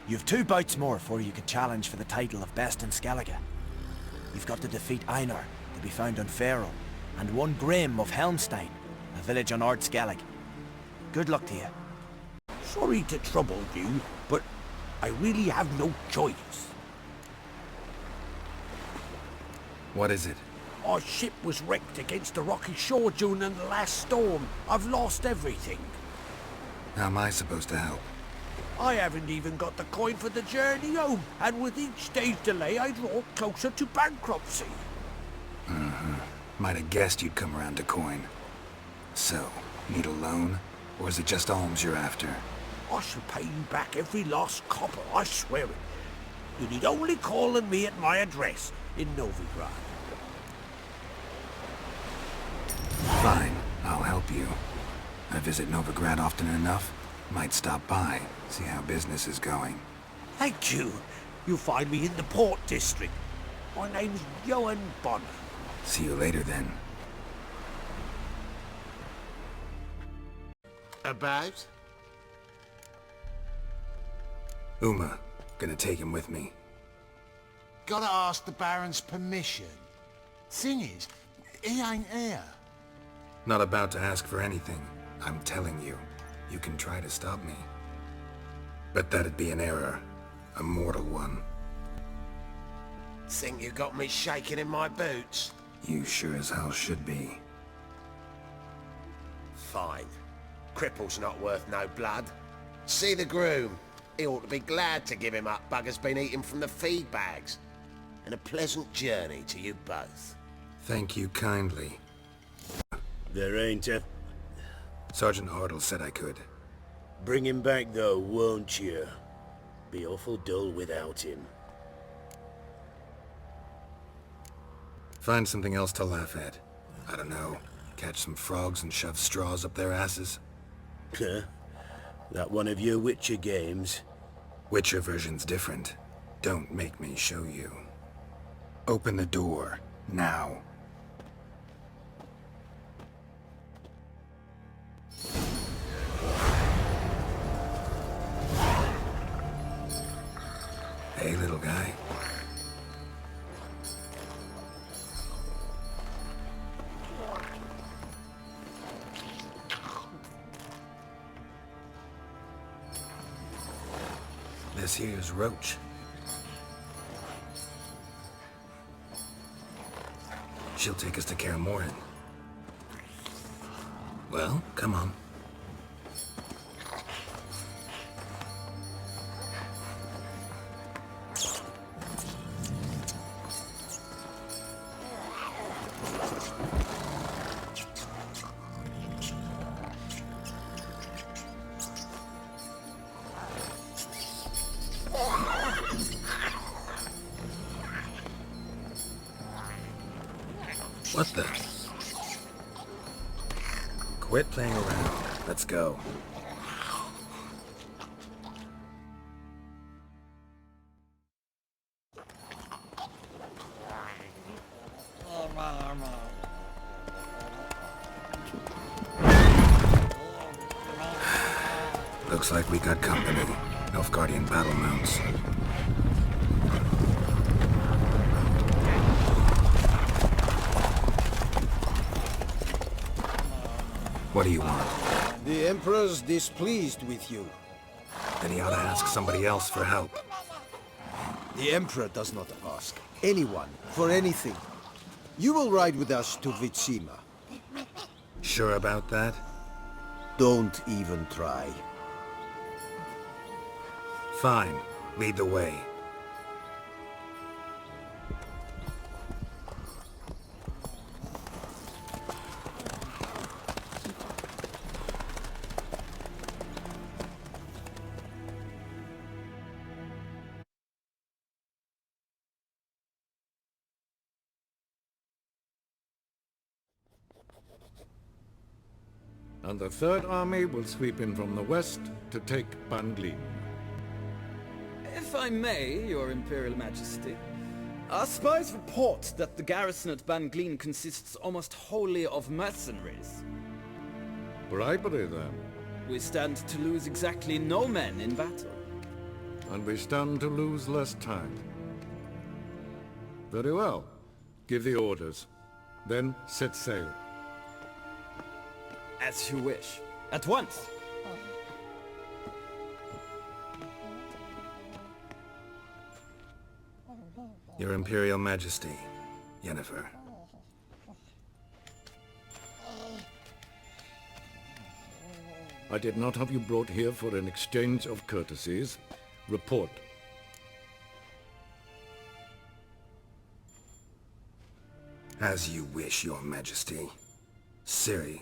You've 2 bouts more before you can challenge for the title of Best in Skellige. You've got to defeat Einar, to be found on Faroe, and 1 Grim of Helmstein, a village on Ard Skellige. Good luck to you. Sorry to trouble you, but I really have no choice. What is it? Our ship was wrecked against the rocky shore during the last storm. I've lost everything. How am I supposed to help? I haven't even got the coin for the journey home, and with each day's delay I draw closer to bankruptcy. Might have guessed you'd come around to coin. So, need a loan? Or is it just alms you're after? I shall pay you back every lost copper, I swear it. You need only call on me at my address in Novigrad. Fine, I'll help you. I visit Novigrad often enough. Might stop by, see how business is going. Thank you. You'll find me in the Port District. My name's Johan Bonner. See you later then. About? Uma, gonna take him with me. Gotta ask the Baron's permission. Thing is, he ain't here. Not about to ask for anything. I'm telling you, you can try to stop me. But that'd be an error. A mortal one. Think you got me shaking in my boots? You sure as hell should be. Fine. Cripple's not worth no blood. See the groom. He ought to be glad to give him up. Bugger's been eating from the feed bags. And a pleasant journey to you both. Thank you kindly. There ain't a... Sergeant Hartle said I could. Bring him back though, won't you? Be awful dull without him. Find something else to laugh at. I don't know. Catch some frogs and shove straws up their asses. Huh? That one of your Witcher games? Witcher version's different. Don't make me show you. Open the door. Now. Hey, little guy. This here's Roach. She'll take us to Kaer Morhen. Well, come on. What the? Quit playing around. Let's go. Looks like we got company. Nilfgaardian battle mounts. What do you want? The Emperor's displeased with you. Then he ought to ask somebody else for help. The Emperor does not ask anyone for anything. You will ride with us to Vitsima. Sure about that? Don't even try. Fine. Lead the way. And the Third Army will sweep in from the west to take Banglin. If I may, Your Imperial Majesty, our spies report that the garrison at Banglin consists almost wholly of mercenaries. Bribery, then. We stand to lose exactly no men in battle. and we stand to lose less time. Very well. Give the orders. Then set sail. As you wish. At once! Your Imperial Majesty, Yennefer. I did not have you brought here for an exchange of courtesies. Report. As you wish, Your Majesty. Ciri.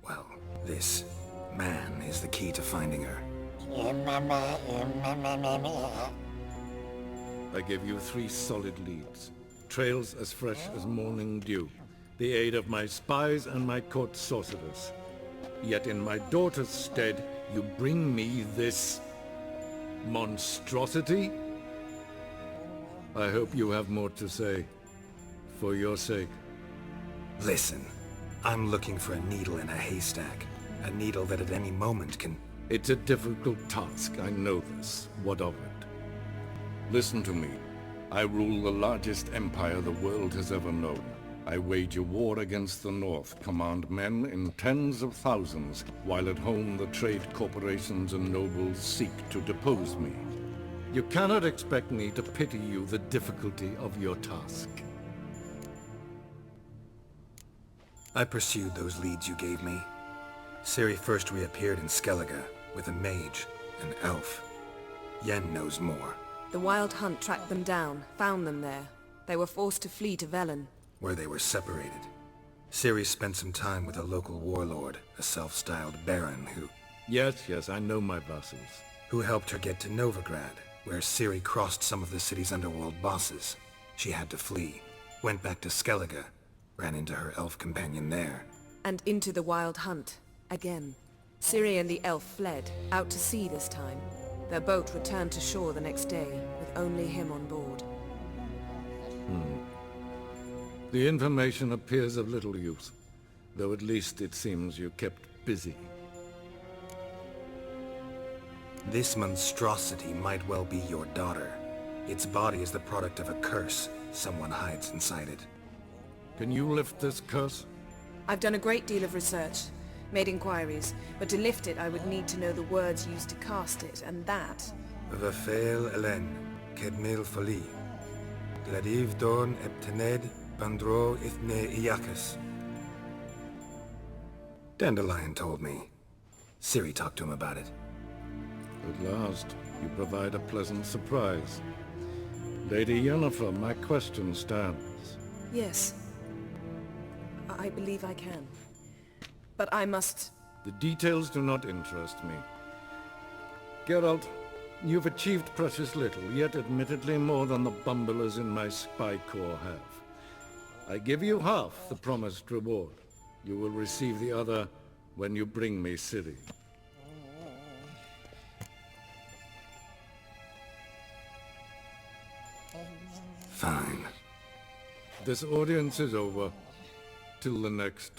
Well, this man is the key to finding her. I give you 3 solid leads. Trails as fresh as morning dew. The aid of my spies and my court sorcerers. Yet in my daughter's stead, you bring me this monstrosity? I hope you have more to say. For your sake. Listen, I'm looking for a needle in a haystack. A needle that at any moment can... It's a difficult task, I know this. What of it? Listen to me. I rule the largest empire the world has ever known. I wage a war against the North, command men in tens of thousands, while at home the trade corporations and nobles seek to depose me. You cannot expect me to pity you the difficulty of your task. I pursued those leads you gave me. Ciri first reappeared in Skellige with a mage, an elf. Yen knows more. The Wild Hunt tracked them down, found them there. They were forced to flee to Velen. Where they were separated. Ciri spent some time with a local warlord, a self-styled baron Yes, I know my vassals. who helped her get to Novigrad, where Ciri crossed some of the city's underworld bosses. She had to flee, went back to Skellige, ran into her elf companion there. And into the Wild Hunt, again. Ciri and the elf fled, out to sea this time. Their boat returned to shore the next day, with only him on board. The information appears of little use, though at least it seems you kept busy. This monstrosity might well be your daughter. Its body is the product of a curse. Someone hides inside it. Can you lift this curse? I've done a great deal of research, made inquiries, but to lift it I would need to know the words used to cast it, and that... Vafeil Elen, Kedmil Fali. Gladiv Dorn Eptened Bandro Ithne Iacus. Dandelion told me. Ciri talked to him about it. At last, you provide a pleasant surprise. Lady Yennefer, my question stands. Yes. I believe I can. But I must... The details do not interest me. Geralt, you've achieved precious little, yet admittedly more than the bumblers in my spy corps have. I give you half the promised reward. You will receive the other when you bring me Ciri. Fine. This audience is over. Till the next.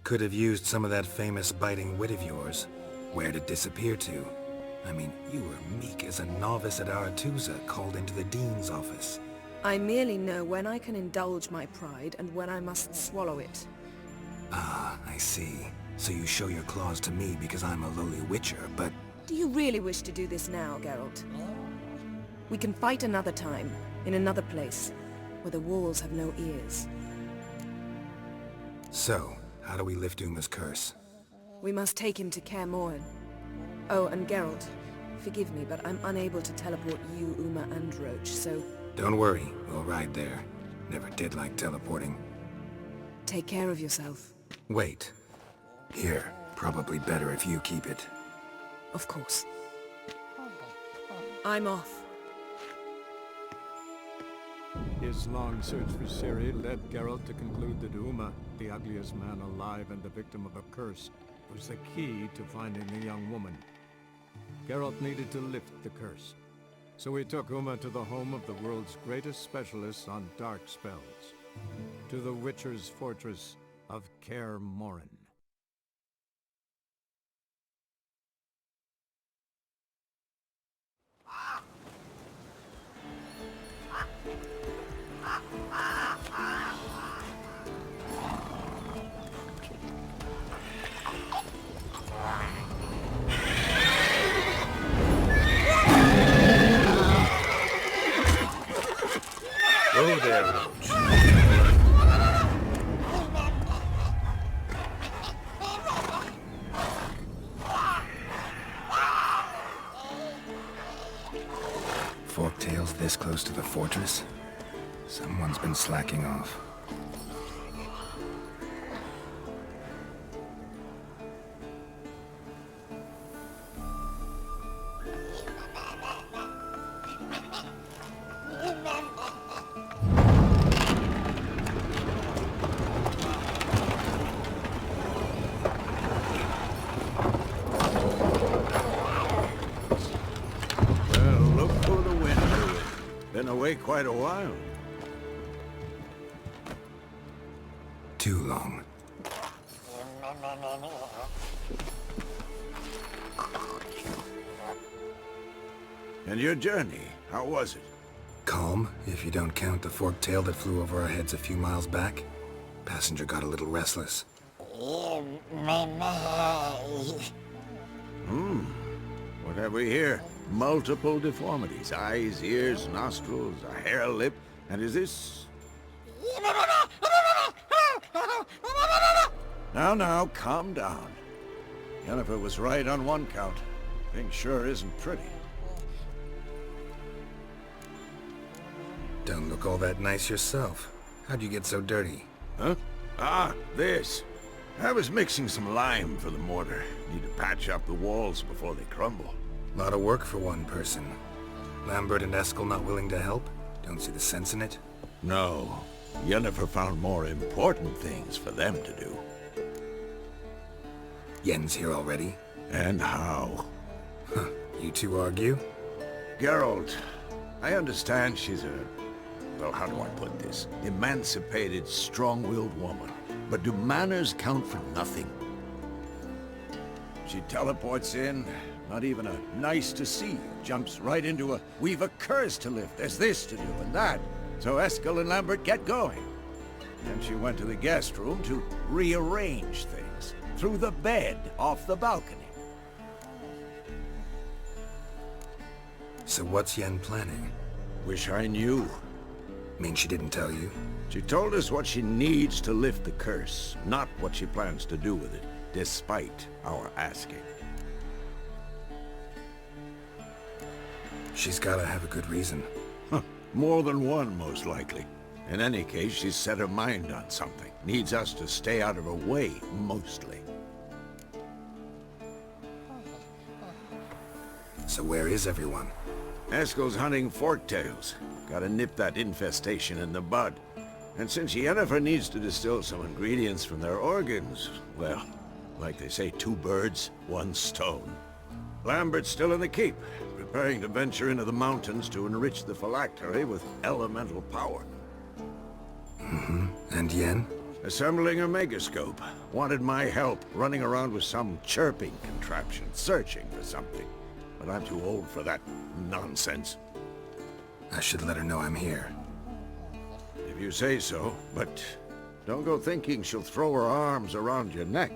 Could have used some of that famous biting wit of yours. Where'd it disappear to? I mean, you were meek as a novice at Aretusa called into the Dean's office. I merely know when I can indulge my pride and when I must swallow it. Ah, I see. So you show your claws to me because I'm a lowly witcher, but... Do you really wish to do this now, Geralt? We can fight another time, in another place, where the walls have no ears. So, how do we lift Uma's curse? We must take him to Kaer Morhen. Oh, and Geralt, forgive me, but I'm unable to teleport you, Uma, and Roach, so... Don't worry, we'll ride there. Never did like teleporting. Take care of yourself. Wait. Here, probably better if you keep it. Of course. I'm off. His long search for Ciri led Geralt to conclude that Uma, the ugliest man alive and the victim of a curse, was the key to finding the young woman. Geralt needed to lift the curse. So we took Uma to the home of the world's greatest specialists on dark spells. To the Witcher's fortress of Kaer Morhen. Go there, Roach. Forktails this close to the fortress? Someone's been slacking off. Well, look for the wind, Druid. Been away quite a while. Too long. And your journey, how was it? Calm, if you don't count the forktail that flew over our heads a few miles back. Passenger got a little restless. What have we here? Multiple deformities. Eyes, ears, nostrils, a hair lip. And is this... Now, calm down. Yennefer was right on one count. Thing sure isn't pretty. Don't look all that nice yourself. How'd you get so dirty? Huh? Ah, this. I was mixing some lime for the mortar. Need to patch up the walls before they crumble. Lot of work for one person. Lambert and Eskel not willing to help? Don't see the sense in it? No. Yennefer found more important things for them to do. Yen's here already? And how? Huh. You two argue? Geralt, I understand she's a... well, how do I put this? Emancipated, strong-willed woman. But do manners count for nothing? She teleports in, not even a nice to see. Jumps right into a, we've a curse to lift, there's this to do and that. So Eskel and Lambert get going. Then she went to the guest room to rearrange things. Through the bed, off the balcony. So what's Yen planning? Wish I knew. Mean she didn't tell you? She told us what she needs to lift the curse, not what she plans to do with it, despite our asking. She's gotta have a good reason. Huh. More than one, most likely. In any case, she's set her mind on something. Needs us to stay out of her way, mostly. So where is everyone? Eskel's hunting forktails. Gotta nip that infestation in the bud. And since Yennefer needs to distill some ingredients from their organs, well, like they say, 2 birds, 1 stone. Lambert's still in the keep, preparing to venture into the mountains to enrich the phylactery with elemental power. Mm-hmm. And Yen? Assembling a megascope. Wanted my help, running around with some chirping contraption, searching for something. But I'm too old for that nonsense. I should let her know I'm here. If you say so, but don't go thinking she'll throw her arms around your neck.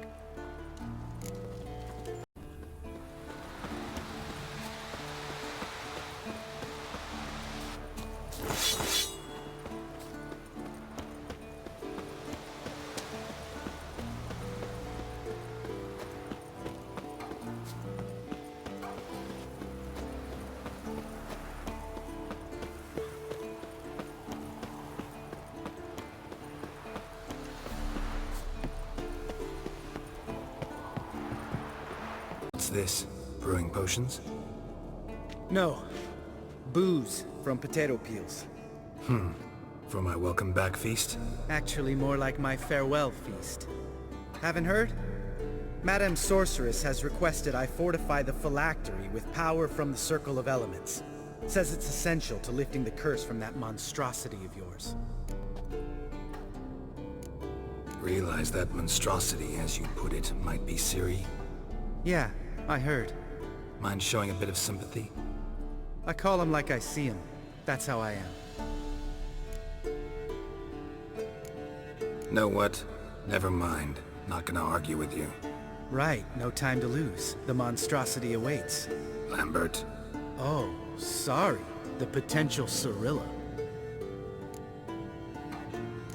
What's this? Brewing potions? No. Booze from potato peels. For my welcome back feast? Actually more like my farewell feast. Haven't heard? Madame Sorceress has requested I fortify the phylactery with power from the Circle of Elements. Says it's essential to lifting the curse from that monstrosity of yours. Realize that monstrosity, as you put it, might be Ciri? Yeah, I heard. Mind showing a bit of sympathy? I call him like I see him. That's how I am. Know what? Never mind. Not gonna argue with you. Right, no time to lose. The monstrosity awaits. Lambert. Oh, sorry. The potential Cirilla.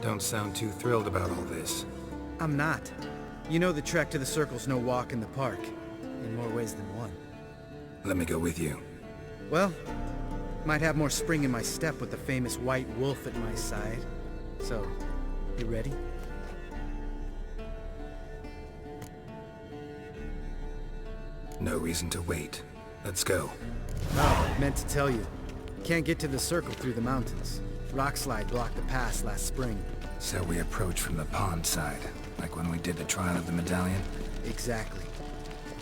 Don't sound too thrilled about all this. I'm not. You know the trek to the Circle's no walk in the park. In more ways than one. Let me go with you. Well, might have more spring in my step with the famous white wolf at my side. So, you ready? No reason to wait. Let's go. Oh, meant to tell you. Can't get to the Circle through the mountains. Rockslide blocked the pass last spring. So we approach from the pond side, like when we did the trial of the medallion? Exactly.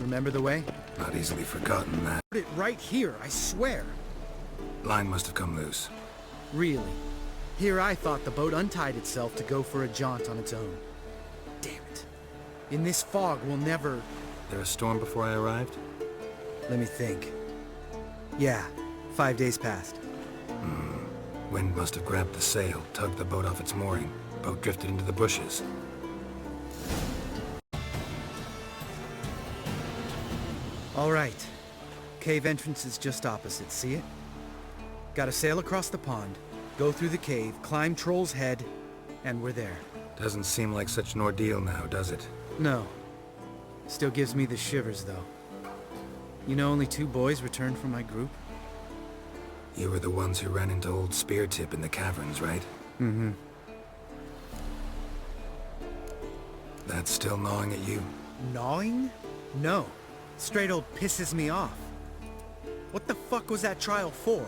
Remember the way? Not easily forgotten, that. Put it right here, I swear. Line must have come loose. Really? Here I thought the boat untied itself to go for a jaunt on its own. Damn it. In this fog, we'll never... There a storm before I arrived? Let me think. Yeah, 5 days passed. Wind must have grabbed the sail, tugged the boat off its mooring. Boat drifted into the bushes. All right. Cave entrance is just opposite, see it? Gotta sail across the pond, go through the cave, climb Troll's Head, and we're there. Doesn't seem like such an ordeal now, does it? No. Still gives me the shivers, though. You know only 2 boys returned from my group? You were the ones who ran into old Speartip in the caverns, right? Mm-hmm. That's still gnawing at you? Gnawing? No. Straight old pisses me off. What the fuck was that trial for?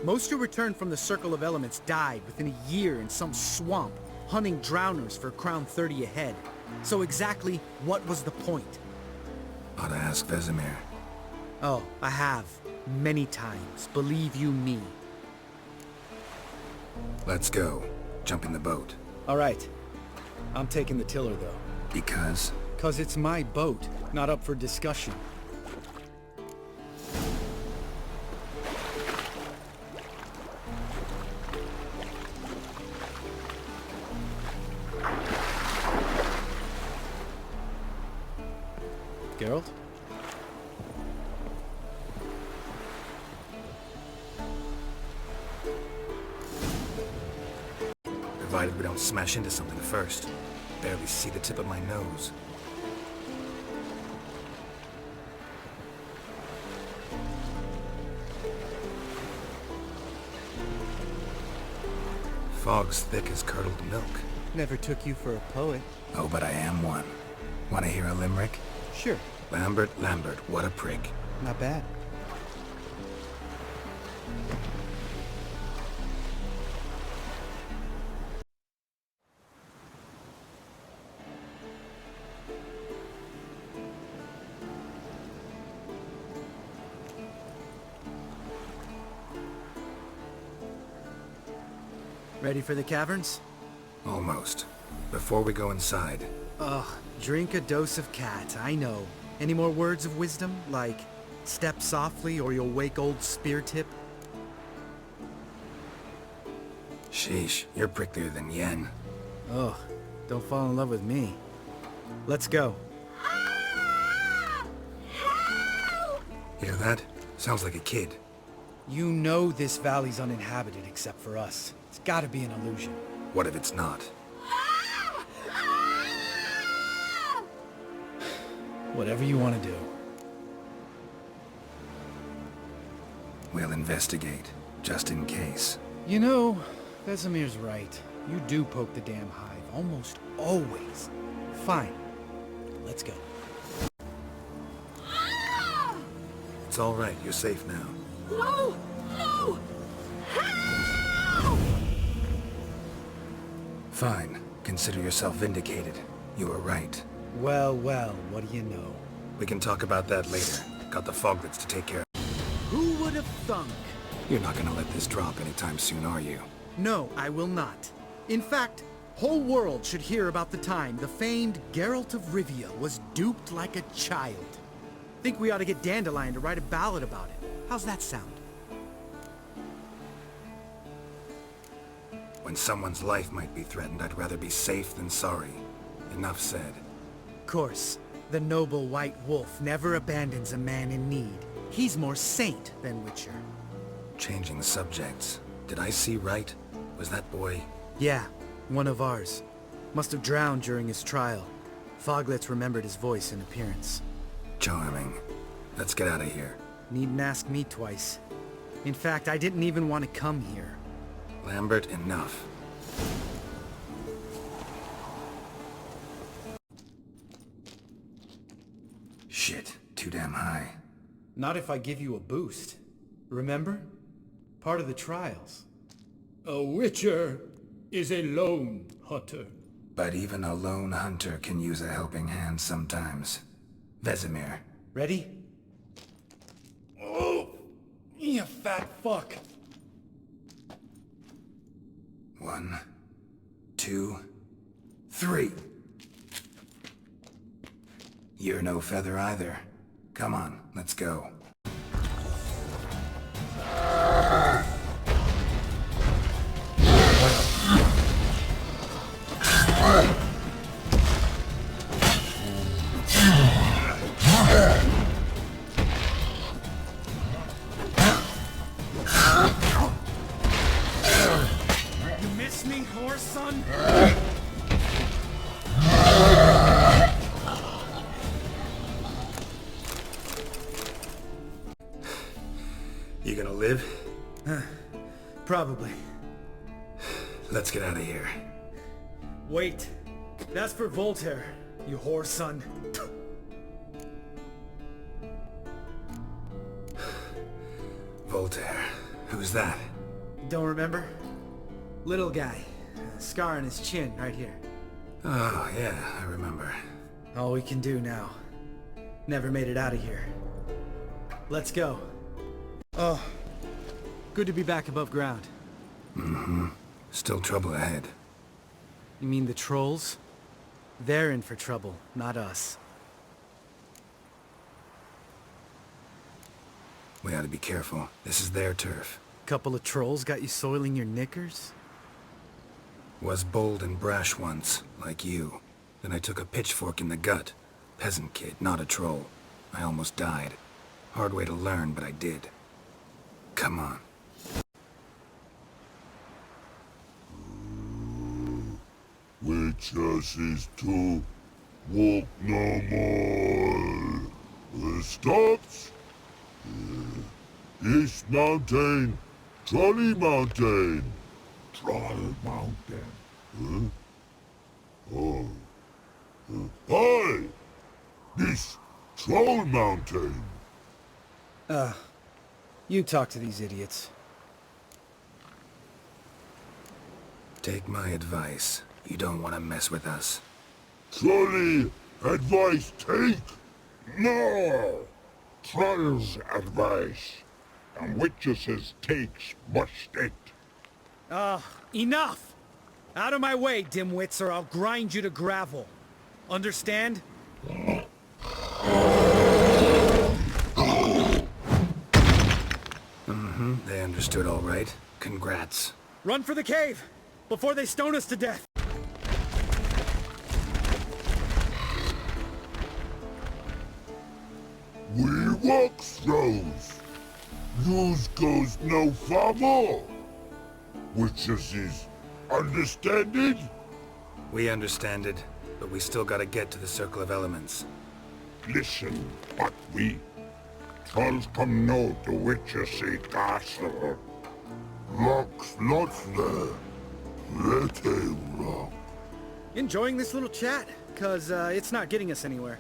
Most who returned from the Circle of Elements died within a year in some swamp, hunting drowners for Crown 30 a head. So exactly what was the point? Ought to ask Vesemir. Oh, I have. Many times. Believe you me. Let's go. Jump in the boat. All right. I'm taking the tiller, though. Because? 'Cause it's my boat, not up for discussion. Geralt? Provided we don't smash into something first. Barely see the tip of my nose. Fog's thick as curdled milk. Never took you for a poet. Oh, but I am one. Want to hear a limerick? Sure. Lambert, Lambert, what a prick. Not bad. Ready for the caverns? Almost. Before we go inside, Ugh, drink a dose of cat, I know. Any more words of wisdom? Like, step softly or you'll wake old Speartip? sheesh, you're pricklier than Yen. Ugh, don't fall in love with me. Let's go. Hear that? Sounds like a kid. You know this valley's uninhabited except for us. It's gotta be an illusion. What if it's not? Whatever you want to do. We'll investigate, just in case. You know, Vesemir's right. You do poke the damn hive, almost always. Fine. Let's go. It's all right, you're safe now. No! No! Fine. Consider yourself vindicated. You were right. Well, well, what do you know? We can talk about that later. Got the foglets to take care of. Who would have thunk? You're not gonna let this drop anytime soon, are you? No, I will not. In fact, whole world should hear about the time the famed Geralt of Rivia was duped like a child. Think we ought to get Dandelion to write a ballad about it. How's that sound? When someone's life might be threatened, I'd rather be safe than sorry. Enough said. Of course, the noble white wolf never abandons a man in need. He's more saint than Witcher. Changing subjects. Did I see right? Was that boy... Yeah, one of ours. Must have drowned during his trial. Foglets remembered his voice and appearance. Charming. Let's get out of here. Needn't ask me twice. In fact, I didn't even want to come here. Lambert, enough. Shit, too damn high. Not if I give you a boost. Remember? Part of the trials. A witcher is a lone hunter. But even a lone hunter can use a helping hand sometimes. Vesemir. Ready? Oh, you fat fuck. 1, 2, 3. You're no feather either. Come on, let's go. You miss me, horse son? You gonna live? Probably. Let's get out of here. Wait. That's for Voltaire, you whore son. Voltaire. Who's that? Don't remember? Little guy. Scar on his chin, right here. Oh, yeah, I remember. All we can do now. Never made it out of here. Let's go. Oh. Good to be back above ground. Mm-hmm. Still trouble ahead. You mean the trolls? They're in for trouble, not us. We ought to be careful. This is their turf. Couple of trolls got you soiling your knickers? Was bold and brash once, like you. Then I took a pitchfork in the gut. Peasant kid, not a troll. I almost died. Hard way to learn, but I did. Come on. Witches is to walk no more. Stops? This mountain, Trolley Mountain. Troll Mountain. Huh? Oh. Hi! This Troll Mountain. You talk to these idiots. Take my advice. You don't want to mess with us. Trolley advice take? No! Troll's advice. And witches takes must it. Enough! Out of my way, dimwits, or I'll grind you to gravel. Understand? Mm-hmm, they understood all right. Congrats. Run for the cave! Before they stone us to death! We walk throws. News goes no farther. Witches is understanded? We understand it, but we still gotta get to the Circle of Elements. Listen, but we trolls come no to Witches castle. Rocks lots there. Let a rock. Enjoying this little chat? Cause, it's not getting us anywhere.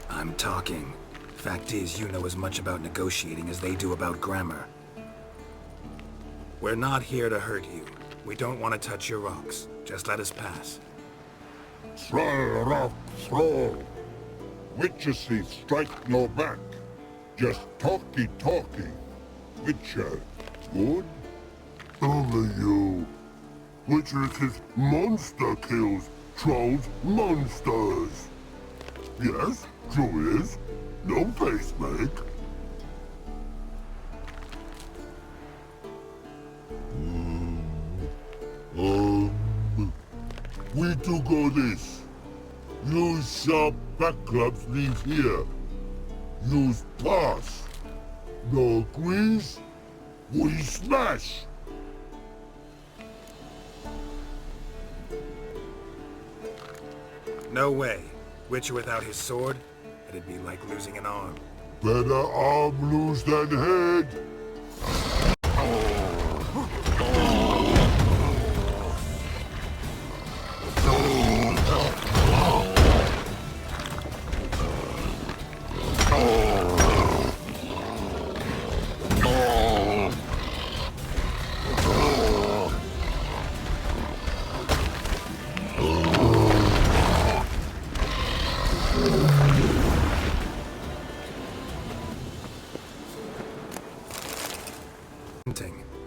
I'm talking. Fact is, you know as much about negotiating as they do about grammar. We're not here to hurt you. We don't want to touch your rocks. Just let us pass. Thrall rock thrall. Witchessy strike no back. Just talky. Witcher, good? Over you. Witcher is monster kills. Trolls monsters. Yes, true is. No face make. We do go this. Use sharp back clubs leave here. Use pass. No agrees? We smash! No way. Witcher without his sword? It'd be like losing an arm. Better arm lose than head.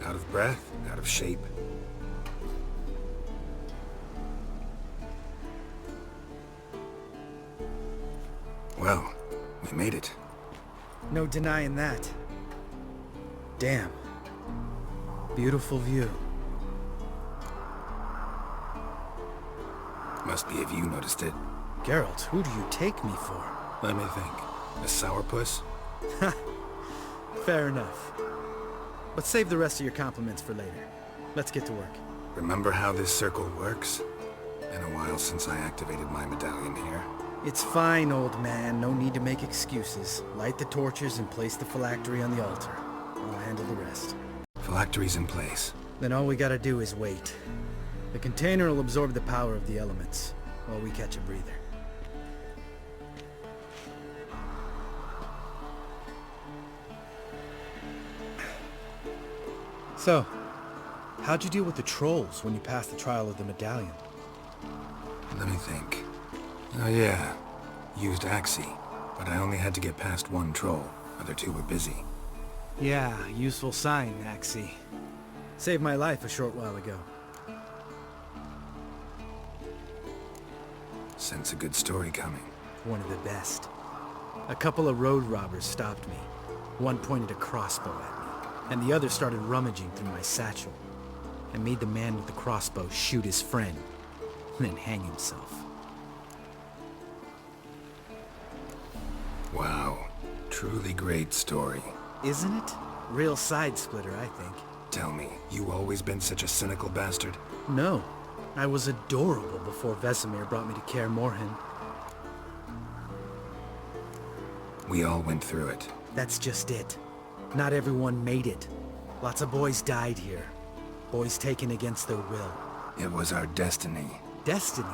Out of breath, out of shape. Well, we made it. No denying that. Damn. Beautiful view. Must be if you noticed it. Geralt, who do you take me for? Let me think. A sourpuss? Fair enough. But save the rest of your compliments for later. Let's get to work. Remember how this circle works? Been a while since I activated my medallion here. It's fine, old man. No need to make excuses. Light the torches and place the phylactery on the altar. I'll handle the rest. Phylactery's in place. Then all we gotta do is wait. The container will absorb the power of the elements, while we catch a breather. So, how'd you deal with the trolls when you passed the trial of the medallion? Let me think. Oh yeah, used Axii, but I only had to get past one troll. Other two were busy. Yeah, useful sign, Axii. Saved my life a short while ago. Sense a good story coming. One of the best. A couple of road robbers stopped me. One pointed a crossbow at me, and the other started rummaging through my satchel. I made the man with the crossbow shoot his friend, and then hang himself. Wow. Truly great story. Isn't it? Real side-splitter, I think. Tell me, you always been such a cynical bastard? No. I was adorable before Vesemir brought me to Kaer Morhen. We all went through it. That's just it. Not everyone made it. Lots of boys died here. Boys taken against their will. It was our destiny. Destiny?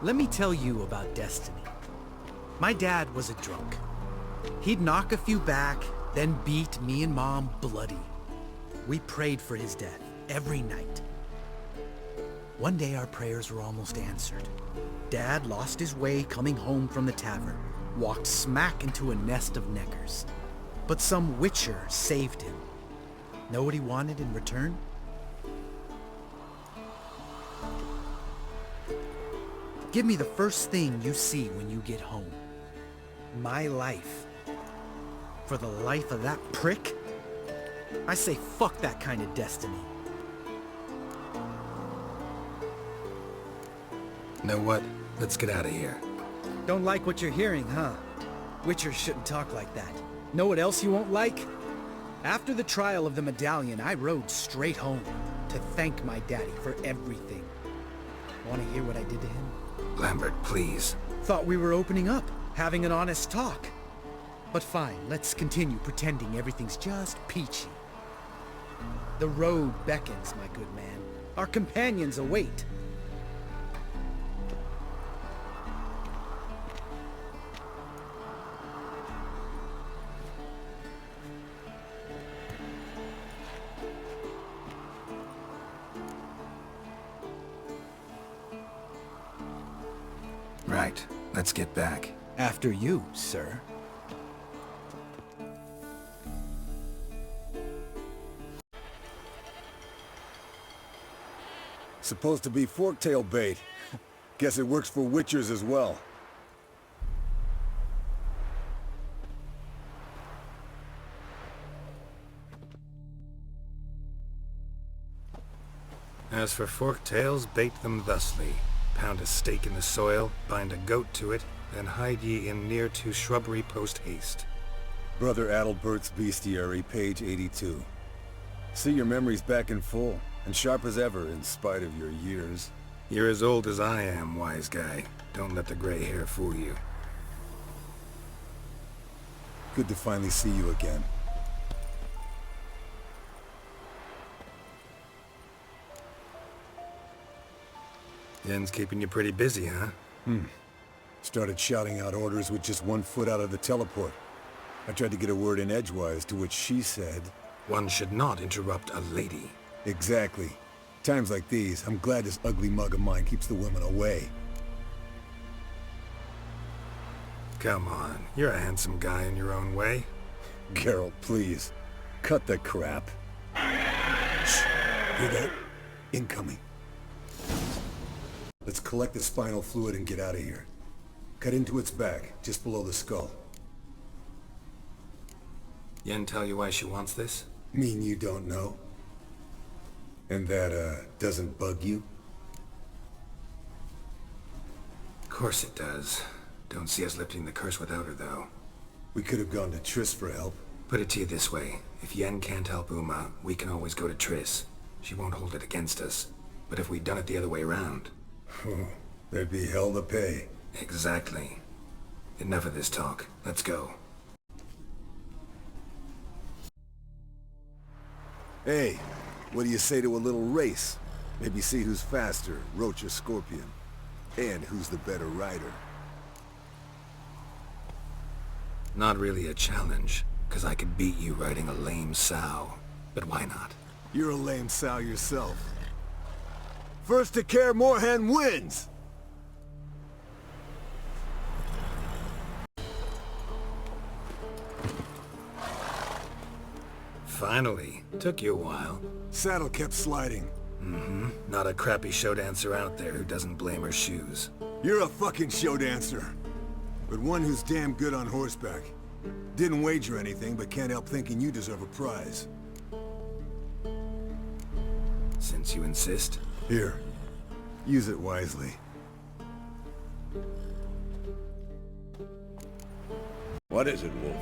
Let me tell you about destiny. My dad was a drunk. He'd knock a few back, then beat me and Mom bloody. We prayed for his death every night. One day our prayers were almost answered. Dad lost his way coming home from the tavern, walked smack into a nest of neckers. But some witcher saved him. Know what he wanted in return? Give me the first thing you see when you get home. My life. For the life of that prick? I say fuck that kind of destiny. Know what? Let's get out of here. Don't like what you're hearing, huh? Witchers shouldn't talk like that. Know what else you won't like? After the trial of the medallion, I rode straight home to thank my daddy for everything. Want to hear what I did to him? Lambert, please. Thought we were opening up, having an honest talk. But fine, let's continue pretending everything's just peachy. The road beckons, my good man. Our companions await. Right. Let's get back. After you, sir. Supposed to be forktail bait. Guess it works for witchers as well. As for forktails, bait them thusly. Pound a stake in the soil, bind a goat to it, then hide ye in near to shrubbery post haste. Brother Adalbert's Bestiary, page 82. See your memories back in full, and sharp as ever in spite of your years. You're as old as I am, wise guy. Don't let the gray hair fool you. Good to finally see you again. Yen's keeping you pretty busy, huh? Started shouting out orders with just 1 foot out of the teleport. I tried to get a word in edgewise, to which she said... One should not interrupt a lady. Exactly. Times like these, I'm glad this ugly mug of mine keeps the women away. Come on, you're a handsome guy in your own way. Geralt, please. Cut the crap. Shh. Hear that? Incoming. Let's collect the spinal fluid and get out of here. Cut into its back, just below the skull. Yen tell you why she wants this? Mean you don't know? And that, doesn't bug you? Of course it does. Don't see us lifting the curse without her, though. We could have gone to Triss for help. Put it to you this way. If Yen can't help Uma, we can always go to Triss. She won't hold it against us. But if we'd done it the other way around... There'd be hell to pay. Exactly. Enough of this talk. Let's go. Hey, what do you say to a little race? Maybe see who's faster, Roach or Scorpion. And who's the better rider. Not really a challenge, because I could beat you riding a lame sow. But why not? You're a lame sow yourself. First to Kaer Morhen wins! Finally. Took you a while. Saddle kept sliding. Not a crappy show dancer out there who doesn't blame her shoes. You're a fucking show dancer. But one who's damn good on horseback. Didn't wager anything, but can't help thinking you deserve a prize. Since you insist. Here. Use it wisely. What is it, Wolf?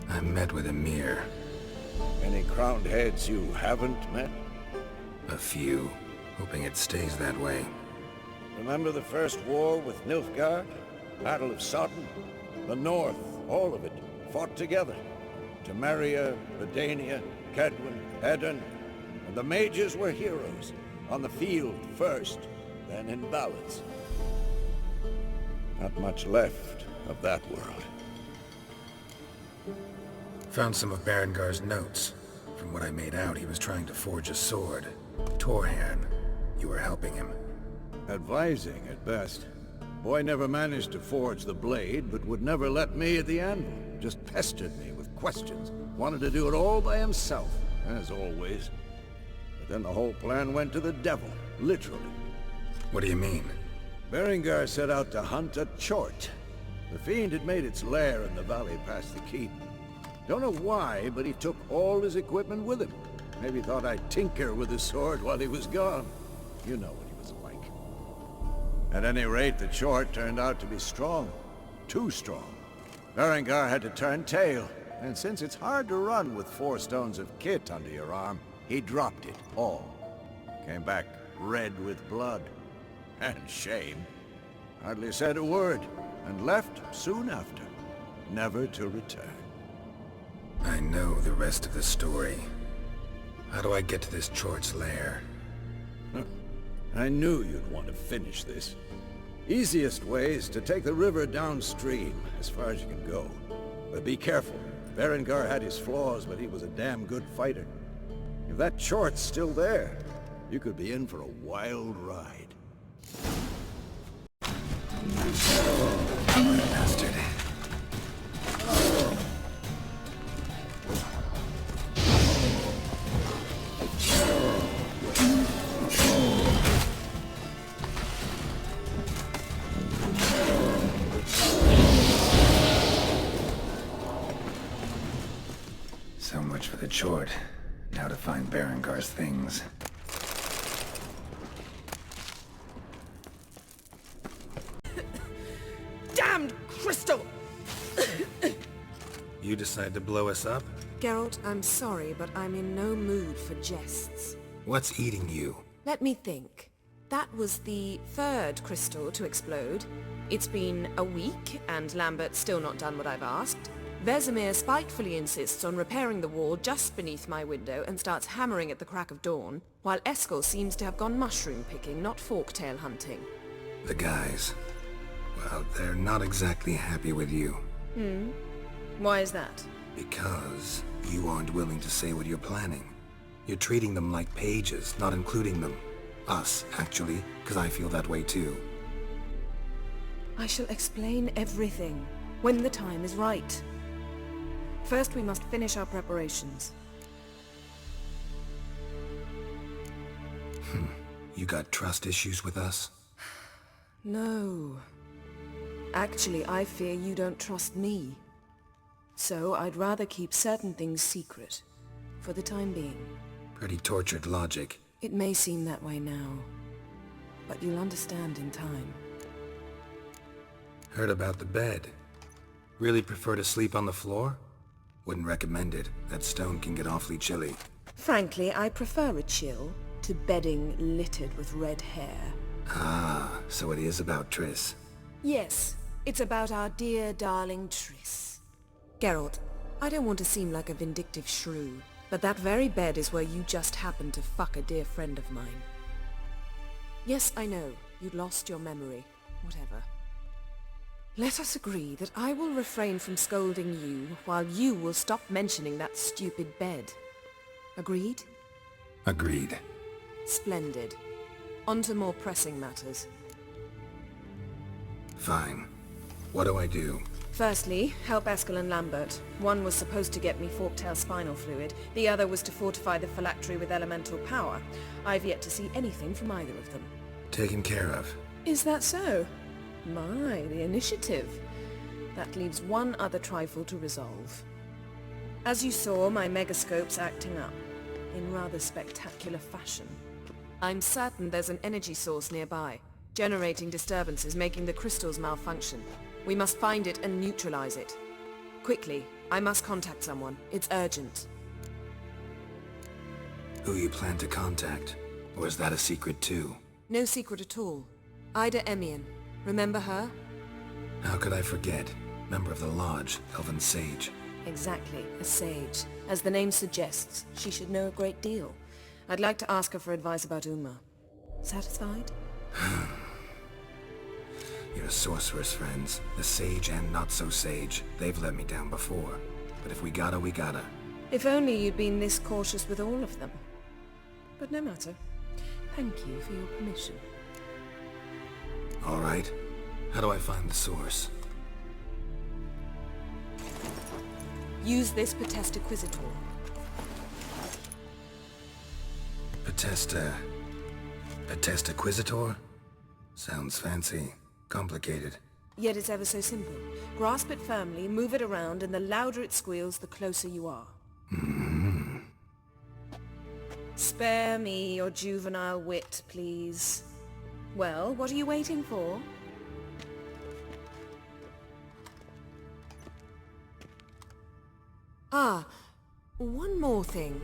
I met with Emir. Any crowned heads you haven't met? A few. Hoping it stays that way. Remember the first war with Nilfgaard? Battle of Sodden? The North, all of it, fought together. Temeria, Redania, Kedwin, Edirn, and the mages were heroes. On the field first, then in ballads. Not much left of that world. Found some of Berengar's notes. From what I made out, he was trying to forge a sword. Torhan, you were helping him. Advising, at best. Boy never managed to forge the blade, but would never let me at the anvil. Just pestered me with questions. Wanted to do it all by himself, as always. But then the whole plan went to the devil, literally. What do you mean? Berengar set out to hunt a chort. The fiend had made its lair in the valley past the keep. Don't know why, but he took all his equipment with him. Maybe thought I'd tinker with his sword while he was gone. You know what he was like. At any rate, the chort turned out to be strong. Too strong. Berengar had to turn tail, and since it's hard to run with 4 stones of kit under your arm, he dropped it all. Came back red with blood. And shame. Hardly said a word, and left soon after, never to return. I know the rest of the story. How do I get to this Chort's lair? I knew you'd want to finish this. Easiest way is to take the river downstream, as far as you can go. But be careful. Berengar had his flaws, but he was a damn good fighter. If that Chort's still there, you could be in for a wild ride. Bastard. So much for the chort. Now to find Berengar's things. Damned crystal! You decide to blow us up? Geralt, I'm sorry, but I'm in no mood for jests. What's eating you? Let me think. That was the third crystal to explode. It's been a week, and Lambert's still not done what I've asked. Vesemir spitefully insists on repairing the wall just beneath my window and starts hammering at the crack of dawn, while Eskel seems to have gone mushroom picking, not forktail hunting. The guys. Well, they're not exactly happy with you. Why is that? Because you aren't willing to say what you're planning. You're treating them like pages, not including them. Us, actually, because I feel that way too. I shall explain everything, when the time is right. First, we must finish our preparations. You got trust issues with us? No. Actually, I fear you don't trust me. So I'd rather keep certain things secret, for the time being. Pretty tortured logic. It may seem that way now, but you'll understand in time. Heard about the bed. Really prefer to sleep on the floor? Wouldn't recommend it. That stone can get awfully chilly. Frankly, I prefer a chill to bedding littered with red hair. Ah, so it is about Triss. Yes, it's about our dear darling Triss. Geralt, I don't want to seem like a vindictive shrew, but that very bed is where you just happened to fuck a dear friend of mine. Yes, I know, you'd lost your memory. Whatever. Let us agree that I will refrain from scolding you while you will stop mentioning that stupid bed. Agreed? Agreed. Splendid. On to more pressing matters. Fine. What do I do? Firstly, help Eskel and Lambert. One was supposed to get me forktail spinal fluid. The other was to fortify the phylactery with elemental power. I've yet to see anything from either of them. Taken care of. Is that so? My, the initiative. That leaves one other trifle to resolve. As you saw, my megascope's acting up, in rather spectacular fashion. I'm certain there's an energy source nearby, generating disturbances, making the crystals malfunction. We must find it and neutralize it. Quickly, I must contact someone. It's urgent. Who you plan to contact? Or is that a secret too? No secret at all. Ida Emian. Remember her? How could I forget? Member of the Lodge, Elven Sage. Exactly, a sage. As the name suggests, she should know a great deal. I'd like to ask her for advice about Uma. Satisfied? Your sorceress friends, the sage and not-so-sage, they've let me down before. But if we gotta, we gotta. If only you'd been this cautious with all of them. But no matter. Thank you for your permission. All right. How do I find the source? Use this Potesta Quisitor. Potesta Quisitor? Sounds fancy. Complicated. Yet it's ever so simple. Grasp it firmly, move it around, and the louder it squeals, the closer you are. Spare me your juvenile wit, please. Well, what are you waiting for? Ah, one more thing.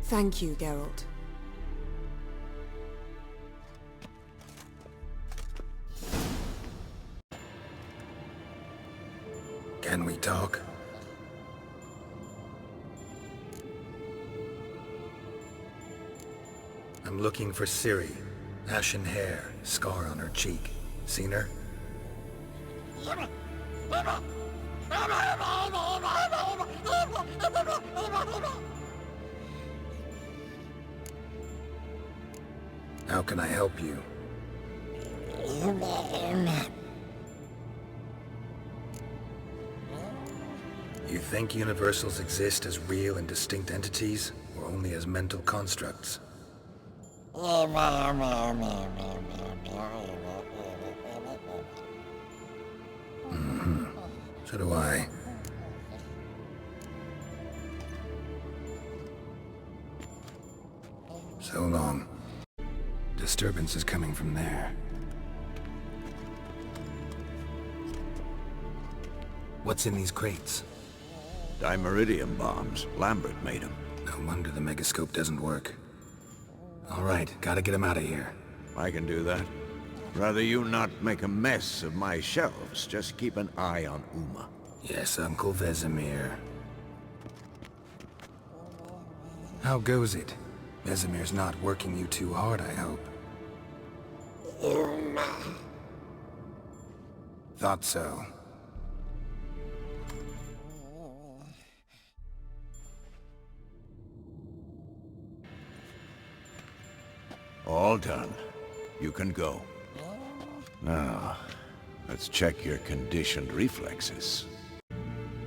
Thank you, Geralt. Can we talk? I'm looking for Ciri. Ashen hair, scar on her cheek. Seen her? How can I help you? You think universals exist as real and distinct entities, or only as mental constructs? So do I. So long. Disturbance is coming from there. What's in these crates? Dimeridium bombs. Lambert made them. No wonder the megascope doesn't work. All right, gotta get him out of here. I can do that. Rather you not make a mess of my shelves. Just keep an eye on Uma. Yes, Uncle Vesemir. How goes it? Vesemir's not working you too hard, I hope. Thought so. All done. You can go. Now, let's check your conditioned reflexes.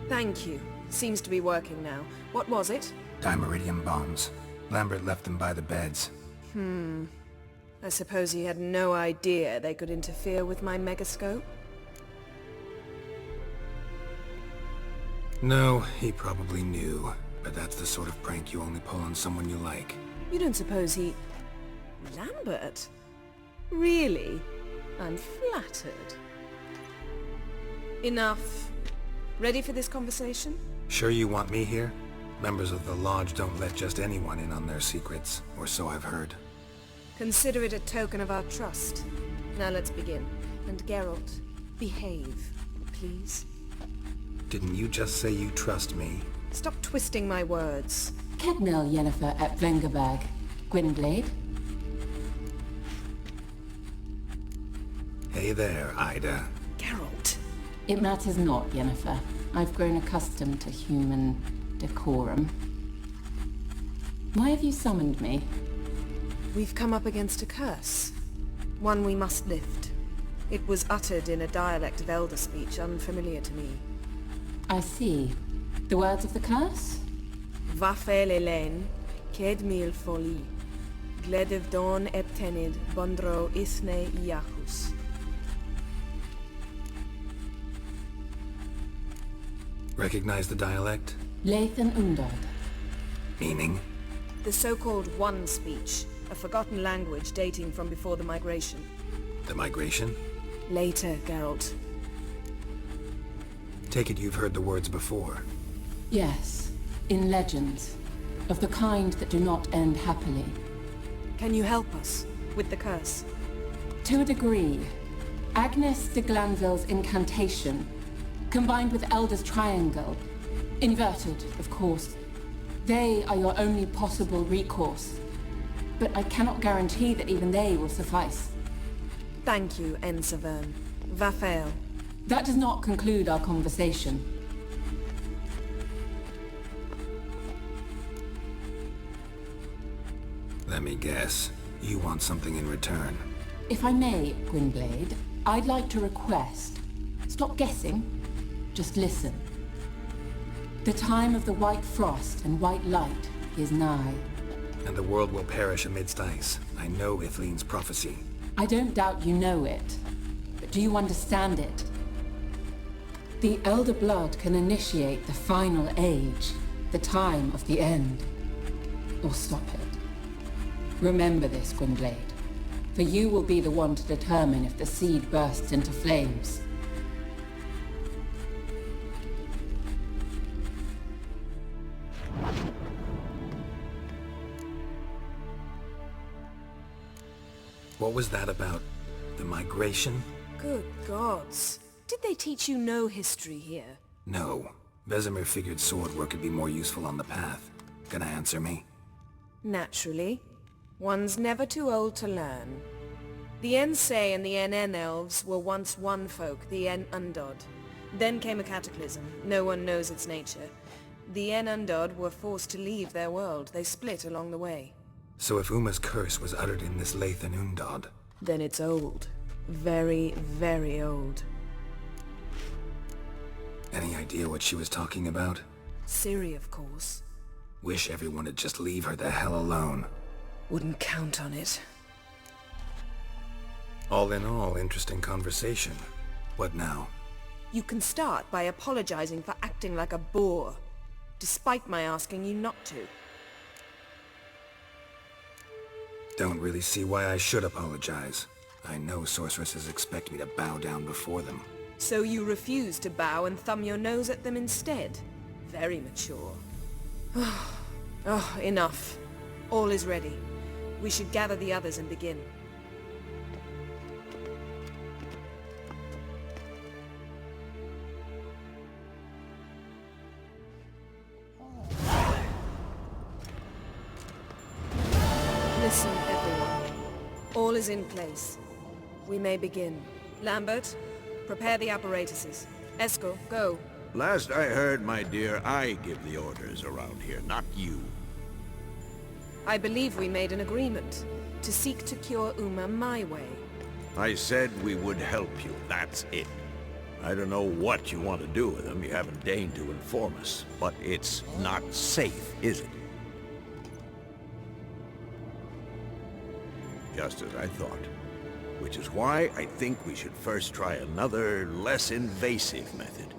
Thank you. Seems to be working now. What was it? Dimeridium bombs. Lambert left them by the beds. I suppose he had no idea they could interfere with my megascope? No, he probably knew. But that's the sort of prank you only pull on someone you like. You don't suppose he... Lambert? Really? I'm flattered. Enough. Ready for this conversation? Sure you want me here? Members of the Lodge don't let just anyone in on their secrets, or so I've heard. Consider it a token of our trust. Now let's begin. And Geralt, behave, please. Didn't you just say you trust me? Stop twisting my words. Kednel Yennefer at Vengerberg. Gwynblade? Hey there, Ida. Geralt. It matters not, Yennefer. I've grown accustomed to human decorum. Why have you summoned me? We've come up against a curse. One we must lift. It was uttered in a dialect of Elder speech unfamiliar to me. I see. The words of the curse? Vafel Elaine, Ked mil foli, Gledev don eptenid, Bondro isne iachus. Recognize the dialect? Lathan Undod. Meaning? The so-called One speech, a forgotten language dating from before the migration. The migration? Later, Geralt. Take it you've heard the words before. Yes, in legends. Of the kind that do not end happily. Can you help us with the curse? To a degree. Agnes de Glanville's incantation, combined with Elder's triangle, inverted, of course. They are your only possible recourse. But I cannot guarantee that even they will suffice. Thank you, Ensavern. Vafael. That does not conclude our conversation. Let me guess. You want something in return. If I may, Gwynblade, I'd like to request... Stop guessing. Just listen. The time of the white frost and white light is nigh. And the world will perish amidst ice. I know Ithleen's prophecy. I don't doubt you know it. But do you understand it? The Elder Blood can initiate the final age, the time of the end. Or stop it. Remember this, Gwynblade. For you will be the one to determine if the seed bursts into flames. What was that about? The migration? Good gods. Did they teach you no history here? No. Vesemir figured sword work could be more useful on the path. Gonna answer me? Naturally. One's never too old to learn. The Ensei and the NN elves were once one folk, the En Undod. Then came a cataclysm. No one knows its nature. The En Undod were forced to leave their world. They split along the way. So if Uma's curse was uttered in this Lathan Undod... Then it's old. Very, very old. Any idea what she was talking about? Ciri, of course. Wish everyone would just leave her the hell alone. Wouldn't count on it. All in all, interesting conversation. What now? You can start by apologizing for acting like a boor, despite my asking you not to. Don't really see why I should apologize. I know sorceresses expect me to bow down before them. So you refuse to bow and thumb your nose at them instead? Very mature. Oh, enough. All is ready. We should gather the others and begin. Listen, everyone. All is in place. We may begin. Lambert, prepare the apparatuses. Eskel, go. Last I heard, my dear, I give the orders around here, not you. I believe we made an agreement to seek to cure Uma my way. I said we would help you, that's it. I don't know what you want to do with him, you haven't deigned to inform us, but it's not safe, is it? Just as I thought. Which is why I think we should first try another, less invasive method.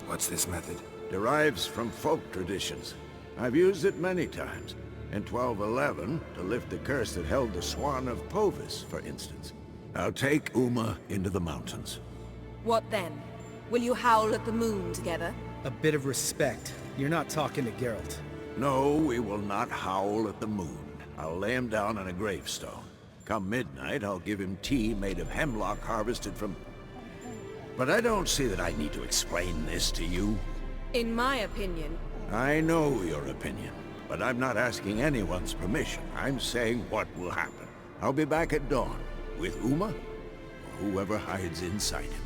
What's this method? Derives from folk traditions. I've used it many times. In 1211, to lift the curse that held the Swan of Povis, for instance. I'll take Uma into the mountains. What then? Will you howl at the moon together? A bit of respect. You're not talking to Geralt. No, we will not howl at the moon. I'll lay him down on a gravestone. Come midnight, I'll give him tea made of hemlock harvested from... But I don't see that I need to explain this to you. In my opinion... I know your opinion, but I'm not asking anyone's permission. I'm saying what will happen. I'll be back at dawn, with Uma, or whoever hides inside him.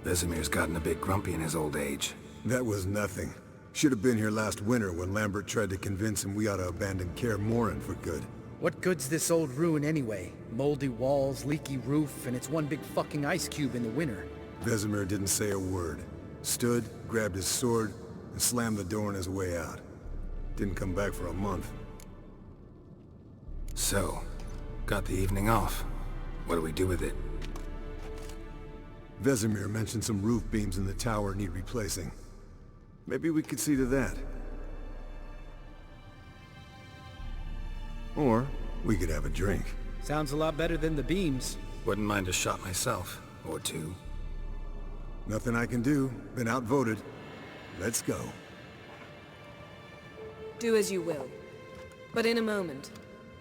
Vesemir's gotten a bit grumpy in his old age. That was nothing. Should have been here last winter when Lambert tried to convince him we ought to abandon Kaer Morhen for good. What good's this old ruin anyway? Moldy walls, leaky roof, and it's one big fucking ice cube in the winter. Vesemir didn't say a word. Stood, grabbed his sword, and slammed the door on his way out. Didn't come back for a month. So, got the evening off. What do we do with it? Vesemir mentioned some roof beams in the tower need replacing. Maybe we could see to that. Or we could have a drink. Sounds a lot better than the beams. Wouldn't mind a shot myself. Or two. Nothing I can do. Been outvoted. Let's go. Do as you will. But in a moment,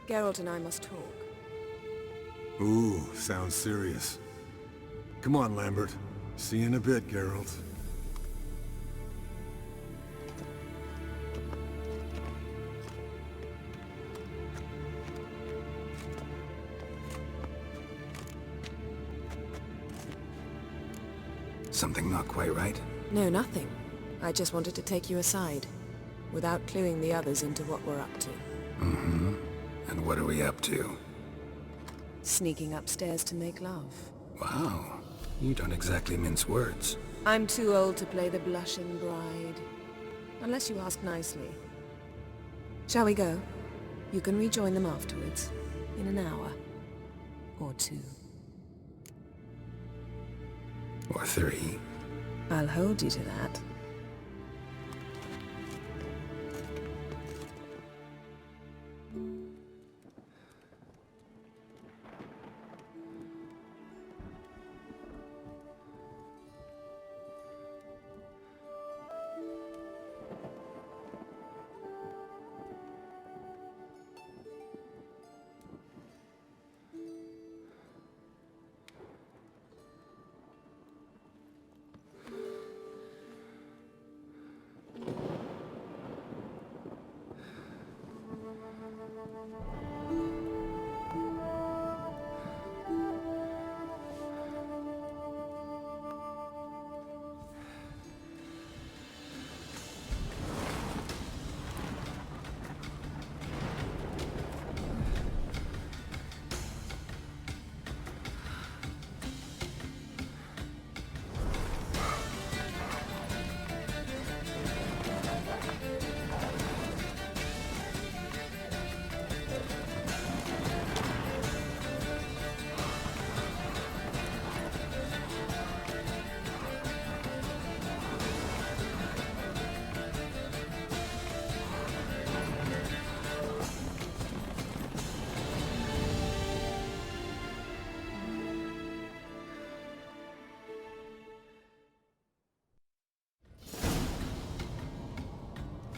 Geralt and I must talk. Ooh, sounds serious. Come on, Lambert. See you in a bit, Geralt. Something not quite right? No, nothing. I just wanted to take you aside, without cluing the others into what we're up to. Mm-hmm. And what are we up to? Sneaking upstairs to make love. Wow. You don't exactly mince words. I'm too old to play the blushing bride. Unless you ask nicely. Shall we go? You can rejoin them afterwards. In an hour. Or two. Or three. I'll hold you to that.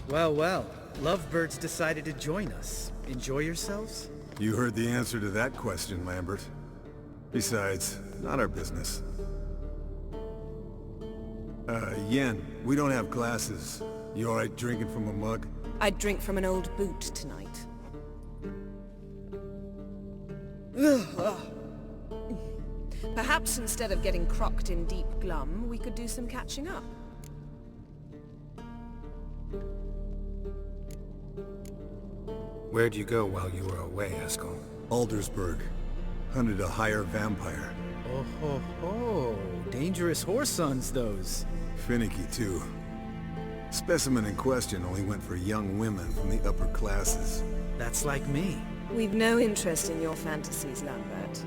Well, well. Lovebirds decided to join us. Enjoy yourselves? You heard the answer to that question, Lambert. Besides, not our business. Yen, we don't have glasses. You alright drinking from a mug? I'd drink from an old boot tonight. Perhaps instead of getting crocked in deep glum, we could do some catching up. Where'd you go while you were away, Eskel? Aldersburg. Hunted a higher vampire. Oh ho ho. Dangerous whoresons, those. Finicky, too. Specimen in question only went for young women from the upper classes. That's like me. We've no interest in your fantasies, Lambert.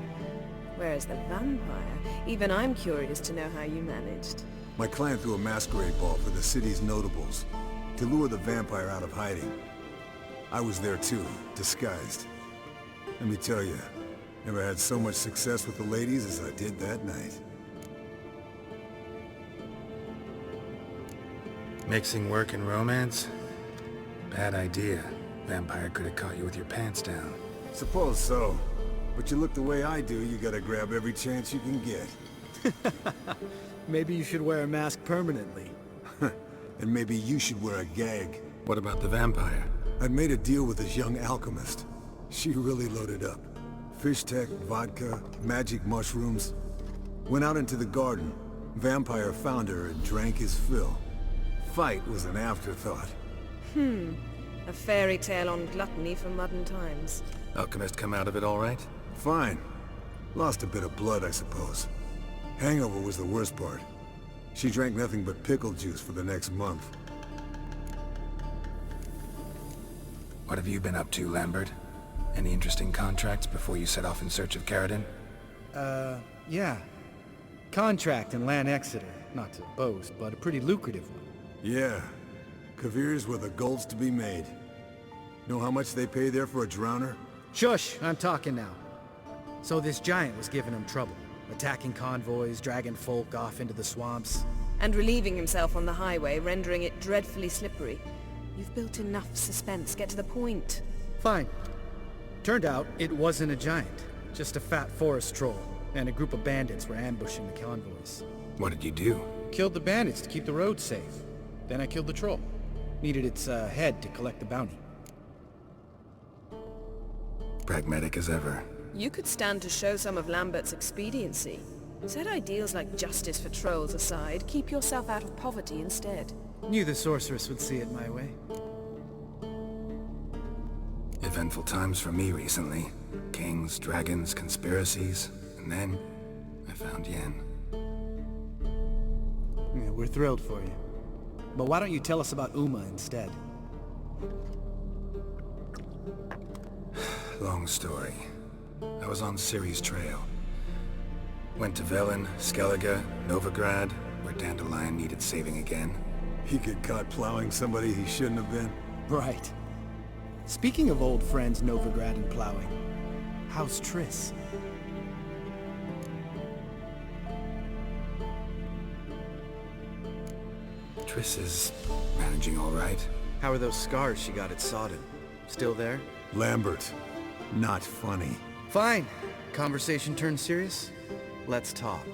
Whereas the vampire, even I'm curious to know how you managed. My client threw a masquerade ball for the city's notables, to lure the vampire out of hiding. I was there too, disguised. Let me tell you, never had so much success with the ladies as I did that night. Mixing work and romance? Bad idea. Vampire could have caught you with your pants down. Suppose so. But you look the way I do, you gotta grab every chance you can get. Maybe you should wear a mask permanently. And maybe you should wear a gag. What about the vampire? I'd made a deal with this young alchemist. She really loaded up. Fish tech, vodka, magic mushrooms. Went out into the garden. Vampire found her and drank his fill. Fight was an afterthought. A fairy tale on gluttony for modern times. Alchemist come out of it all right? Fine. Lost a bit of blood, I suppose. Hangover was the worst part. She drank nothing but pickle juice for the next month. What have you been up to, Lambert? Any interesting contracts before you set off in search of Caradon? Yeah. Contract in Lan Exeter. Not to boast, but a pretty lucrative one. Yeah. Kavir's were the gold's to be made. Know how much they pay there for a drowner? Shush! I'm talking now. So this giant was giving him trouble. Attacking convoys, dragging folk off into the swamps. And relieving himself on the highway, rendering it dreadfully slippery. You've built enough suspense. Get to the point. Fine. Turned out it wasn't a giant. Just a fat forest troll. And a group of bandits were ambushing the convoys. What did you do? Killed the bandits to keep the road safe. Then I killed the troll. Needed its head to collect the bounty. Pragmatic as ever. You could stand to show some of Lambert's expediency. Set ideals like justice for trolls aside, keep yourself out of poverty instead. Knew the sorceress would see it my way. Eventful times for me recently. Kings, dragons, conspiracies, and then I found Yen. Yeah, we're thrilled for you. But why don't you tell us about Uma instead? Long story. I was on Ciri's trail. Went to Velen, Skellige, Novigrad, where Dandelion needed saving again. He get caught plowing somebody he shouldn't have been. Right. Speaking of old friends Novigrad and plowing, how's Triss? Triss is managing all right. How are those scars she got at Sodden? Still there? Lambert, not funny. Fine. Conversation turned serious? Let's talk.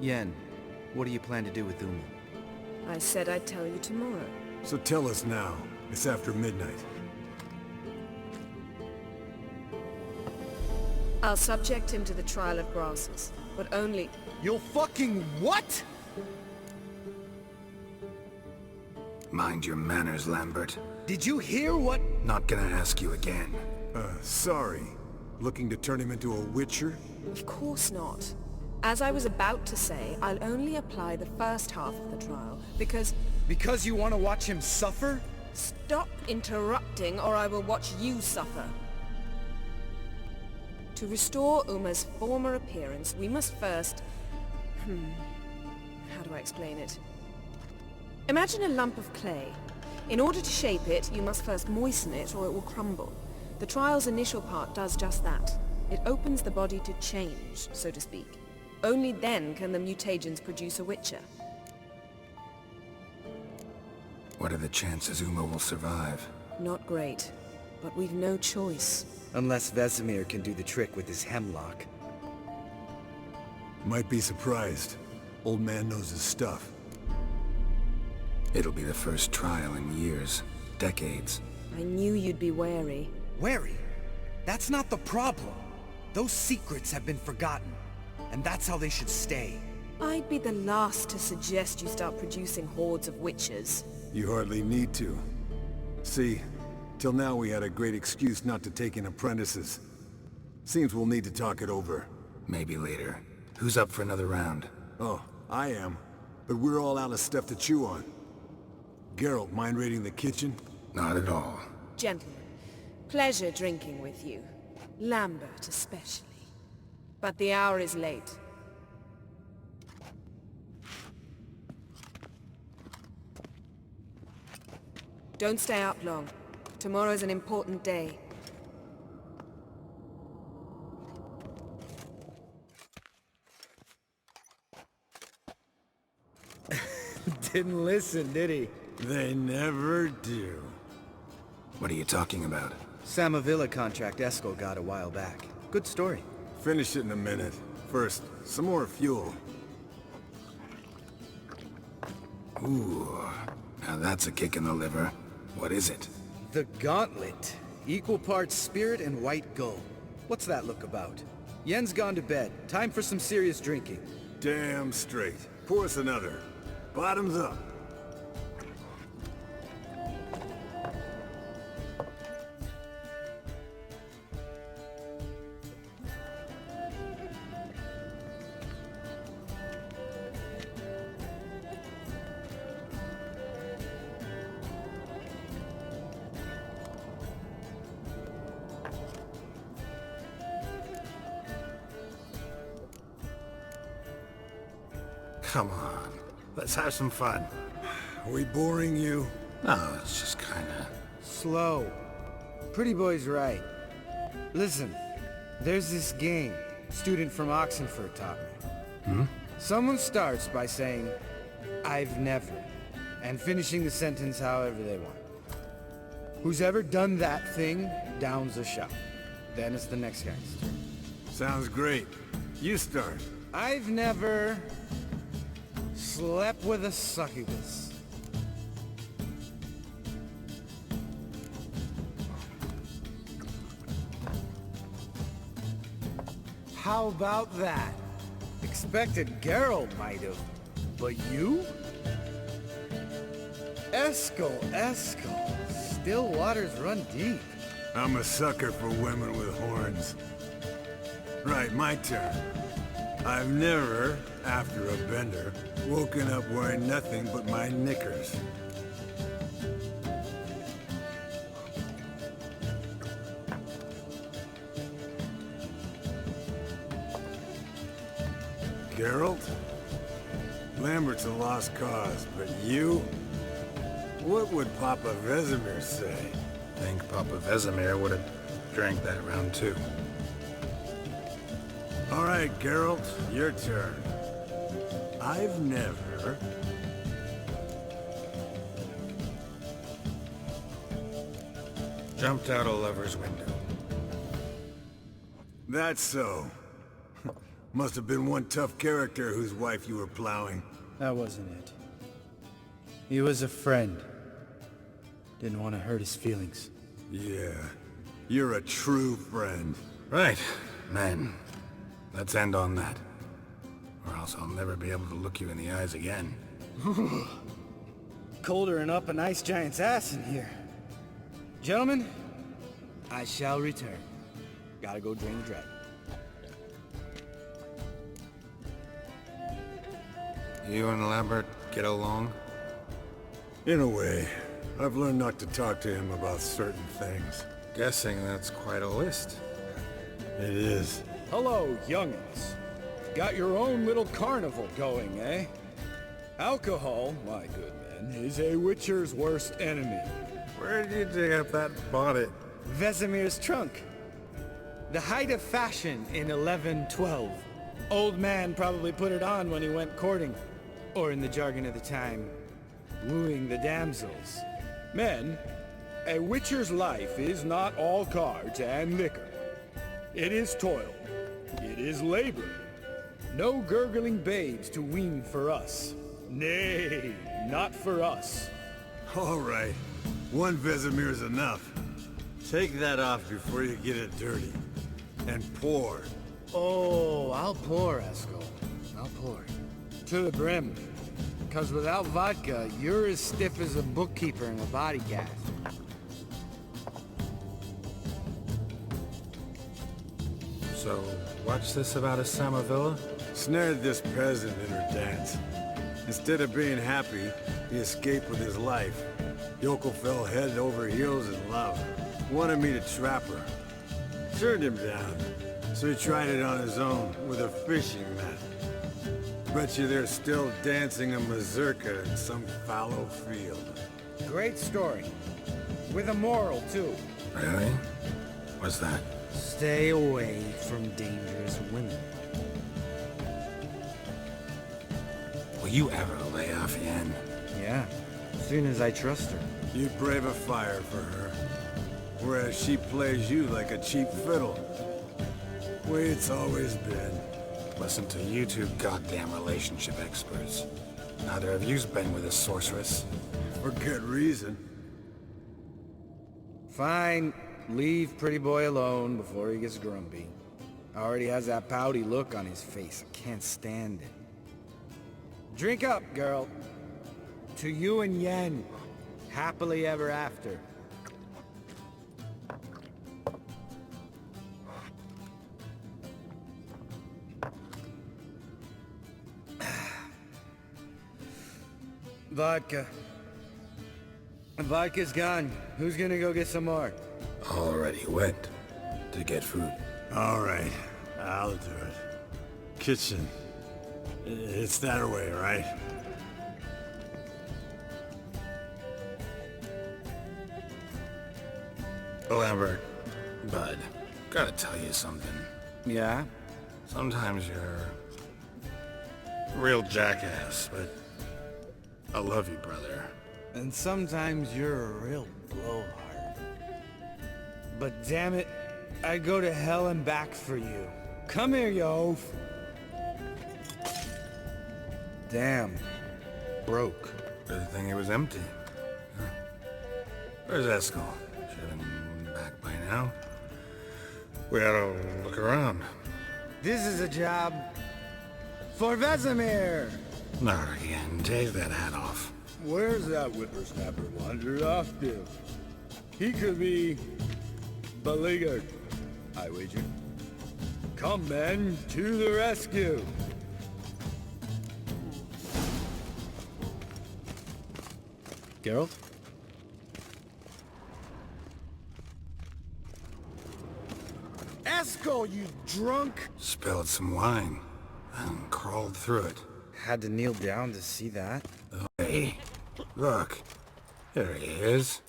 Yen, what do you plan to do with Uma? I said I'd tell you tomorrow. So tell us now. It's after midnight. I'll subject him to the trial of grasses, but only... You'll fucking what? Mind your manners, Lambert. Did you hear what? Not gonna ask you again. Sorry. Looking to turn him into a witcher? Of course not. As I was about to say, I'll only apply the first half of the trial, because... Because you want to watch him suffer? Stop interrupting, or I will watch you suffer. To restore Uma's former appearance, we must first... How do I explain it? Imagine a lump of clay. In order to shape it, you must first moisten it, or it will crumble. The trial's initial part does just that. It opens the body to change, so to speak. Only then can the mutagens produce a witcher. What are the chances Uma will survive? Not great, but we've no choice. Unless Vesemir can do the trick with his hemlock. Might be surprised. Old man knows his stuff. It'll be the first trial in years. Decades. I knew you'd be wary. Wary? That's not the problem. Those secrets have been forgotten. And that's how they should stay. I'd be the last to suggest you start producing hordes of witches. You hardly need to. See, till now we had a great excuse not to take in apprentices. Seems we'll need to talk it over. Maybe later. Who's up for another round? Oh, I am. But we're all out of stuff to chew on. Geralt, mind raiding the kitchen? Not at all. Gentlemen, pleasure drinking with you. Lambert especially. But the hour is late. Don't stay up long. Tomorrow's an important day. Didn't listen, did he? They never do. What are you talking about? Samavilla contract Eskel got a while back. Good story. Finish it in a minute. First, some more fuel. Ooh, now that's a kick in the liver. What is it? The Gauntlet. Equal parts spirit and white gold. What's that look about? Yen's gone to bed. Time for some serious drinking. Damn straight. Pour us another. Bottoms up. Come on. Let's have some fun. Are we boring you? Oh, it's just kinda... Slow. Pretty boy's right. Listen, there's this game student from Oxenford taught me. Someone starts by saying, "I've never," and finishing the sentence however they want. Who's ever done that thing downs a shot. Then it's the next guy's turn. Sounds great. You start. I've never slept with a succubus. How about that? Expected Geralt might have, but you? Eskel. Still waters run deep. I'm a sucker for women with horns. Right, my turn. I've never, after a bender, woken up wearing nothing but my knickers. Geralt? Lambert's a lost cause, but you? What would Papa Vesemir say? Think Papa Vesemir would have drank that round too. All right, Geralt, your turn. I've never... Jumped out a lover's window. That's so. Must have been one tough character whose wife you were plowing. That wasn't it. He was a friend. Didn't want to hurt his feelings. Yeah. You're a true friend. Right. men. Let's end on that. Or else I'll never be able to look you in the eyes again. Colder than up an ice giant's ass in here. Gentlemen, I shall return. Gotta go drain the dragon. You and Lambert get along? In a way. I've learned not to talk to him about certain things. Guessing that's quite a list. It is. Hello, youngins. Got your own little carnival going, eh? Alcohol, my good men, is a witcher's worst enemy. Where did you dig up that bonnet? Vesemir's trunk. The height of fashion in 1112. Old man probably put it on when he went courting. Or in the jargon of the time, wooing the damsels. Men, a witcher's life is not all cards and liquor. It is toil. It is labor. No gurgling babes to wean for us. Nay, not for us. All right. One Vesemir's enough. Take that off before you get it dirty. And pour. Oh, I'll pour, Esco. I'll pour. To the brim. Because without vodka, you're as stiff as a bookkeeper in a body gas. So, what's this about a Samavilla? Snared this peasant in her dance. Instead of being happy, he escaped with his life. Yoko fell head over heels in love. Wanted me to trap her. Turned him down. So he tried it on his own with a fishing net. Bet you they're still dancing a mazurka in some fallow field. Great story. With a moral, too. Really? What's that? Stay away from dangerous women. Will you ever lay off Yen? Yeah, as soon as I trust her. You brave a fire for her. Whereas she plays you like a cheap fiddle. Way it's always been. Listen to you two goddamn relationship experts. Neither of you's been with a sorceress. For good reason. Fine. Leave pretty boy alone before he gets grumpy. Already has that pouty look on his face. I can't stand it. Drink up, girl. To you and Yen. Happily ever after. Vodka. Vodka's gone. Who's gonna go get some more? Already went to get food. All right, I'll do it. Kitchen. It's that way, right? Lambert, bud, gotta tell you something. Yeah? Sometimes you're a real jackass, but I love you, brother. And sometimes you're a real blowhard. But damn it, I'd go to hell and back for you. Come here, you oaf. Damn. Broke. Good thing it was empty. Huh. Where's Eskel? Should have been back by now. We ought to look around. This is a job for Vesemir. Not again. Take that hat off. Where's that whippersnapper wandered off to? He could be beleaguered, I wager. Come, men, to the rescue! Geralt? Eskel, you drunk! Spilled some wine and crawled through it. Had to kneel down to see that. Hey, look. There he is.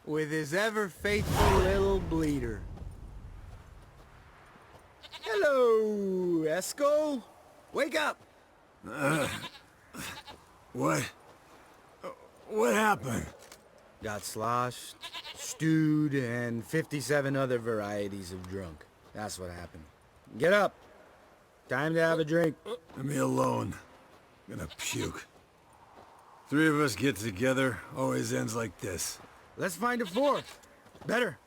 With his ever-faithful little bleeder. Hello, Eskel. Wake up! What? What happened? Got sloshed, stewed, and 57 other varieties of drunk. That's what happened. Get up. Time to have a drink. Leave me alone. I'm gonna puke. Three of us get together, always ends like this. Let's find a fourth. Better.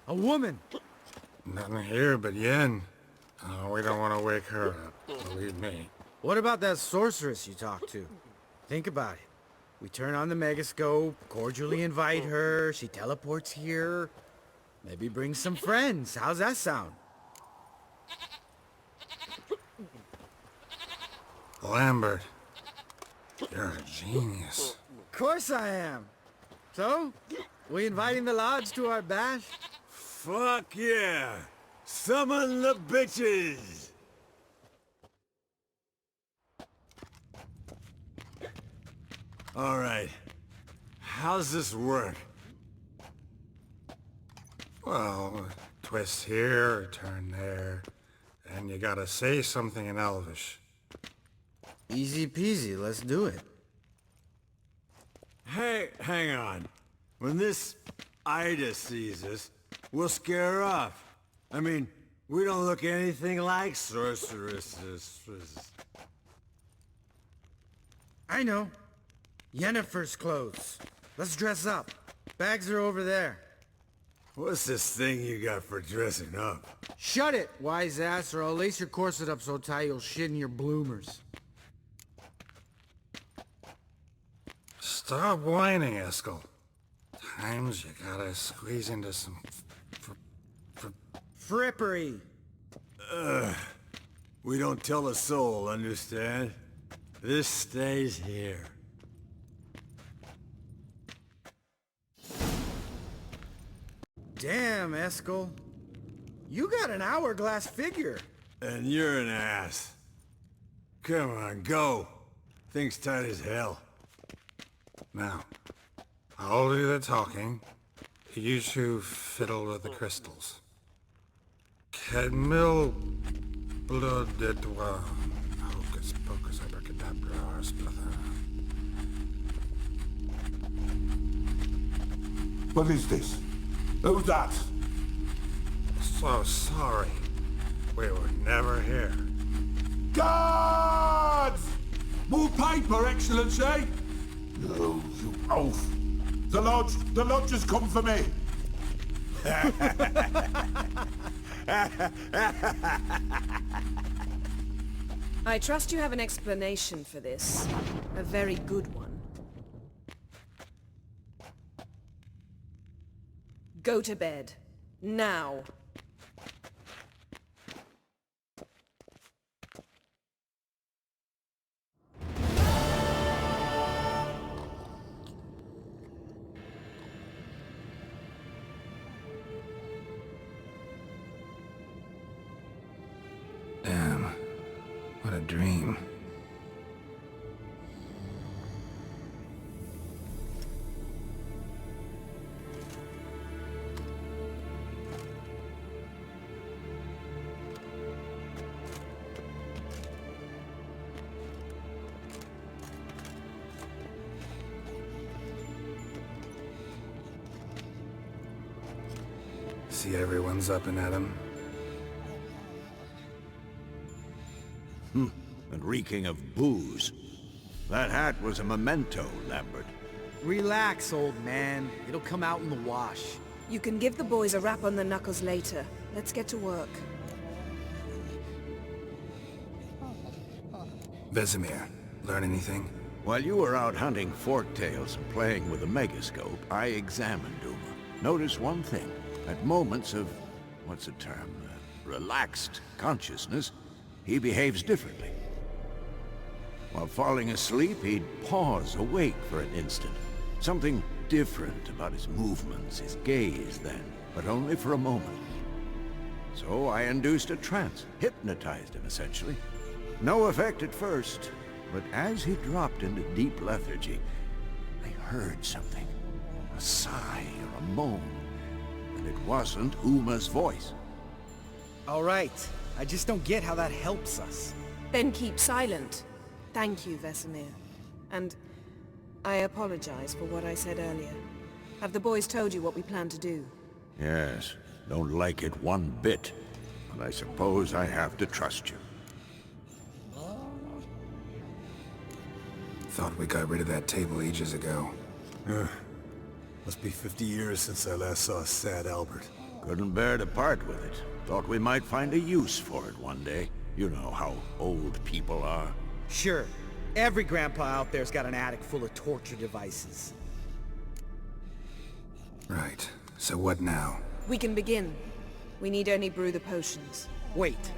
A woman. Nothing here but Yen. Oh, we don't want to wake her up, believe me. What about that sorceress you talked to? Think about it. We turn on the megascope, cordially invite her, she teleports here. Maybe bring some friends. How's that sound? Lambert, you're a genius. Of course I am. So, we inviting the lodge to our bash? Fuck yeah! Summon the bitches! Alright. How's this work? Well, twist here, turn there, and you gotta say something in Elvish. Easy peasy, let's do it. Hey, hang on. When this Ida sees us, we'll scare her off. I mean, we don't look anything like sorceresses. I know. Yennefer's clothes. Let's dress up. Bags are over there. What's this thing you got for dressing up? Shut it, wise ass, or I'll lace your corset up so tight you'll shit in your bloomers. Stop whining, Eskel. Times you gotta squeeze into some frippery. We don't tell a soul, understand? This stays here. Damn, Eskel. You got an hourglass figure. And you're an ass. Come on, go. Thing's tight as hell. Now, I'll do the talking. You two fiddle with the crystals. Cadmil blood de toi. Hocus pocus abracadabra splather. What is this? Who's that? So sorry. We were never here. Guards! More paper, Excellency! No, you oaf! The lodge has come for me! I trust you have an explanation for this. A very good one. Go to bed. Now. Damn. What a dream. See everyone's up and at 'em. And reeking of booze. That hat was a memento, Lambert. Relax, old man. It'll come out in the wash. You can give the boys a rap on the knuckles later. Let's get to work. Vesemir, learn anything? While you were out hunting forktails and playing with a megascope, I examined Uma. Notice one thing. At moments of, what's the term, relaxed consciousness, he behaves differently. While falling asleep, he'd pause awake for an instant. Something different about his movements, his gaze then, but only for a moment. So I induced a trance, hypnotized him essentially. No effect at first, but as he dropped into deep lethargy, I heard something. A sigh or a moan. And it wasn't Uma's voice. All right. I just don't get how that helps us. Then keep silent. Thank you, Vesemir. And I apologize for what I said earlier. Have the boys told you what we plan to do? Yes, don't like it one bit. But I suppose I have to trust you. Thought we got rid of that table ages ago. Must be 50 years since I last saw sad Albert. Couldn't bear to part with it. Thought we might find a use for it one day. You know how old people are. Sure. Every grandpa out there's got an attic full of torture devices. Right. So what now? We can begin. We need only brew the potions. Wait.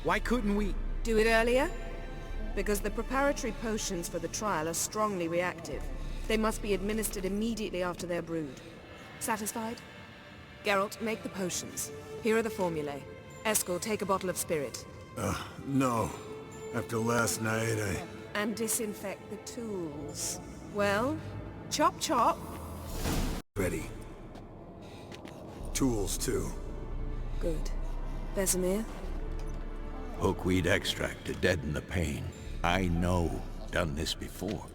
Why couldn't we... Do it earlier? Because the preparatory potions for the trial are strongly reactive. They must be administered immediately after they're brewed. Satisfied? Geralt, make the potions. Here are the formulae. Eskel, take a bottle of spirit. No. After last night, And disinfect the tools. Well, chop chop. Ready. Tools, too. Good. Vesemir? Hookweed extract to deaden the pain. I know. Done this before.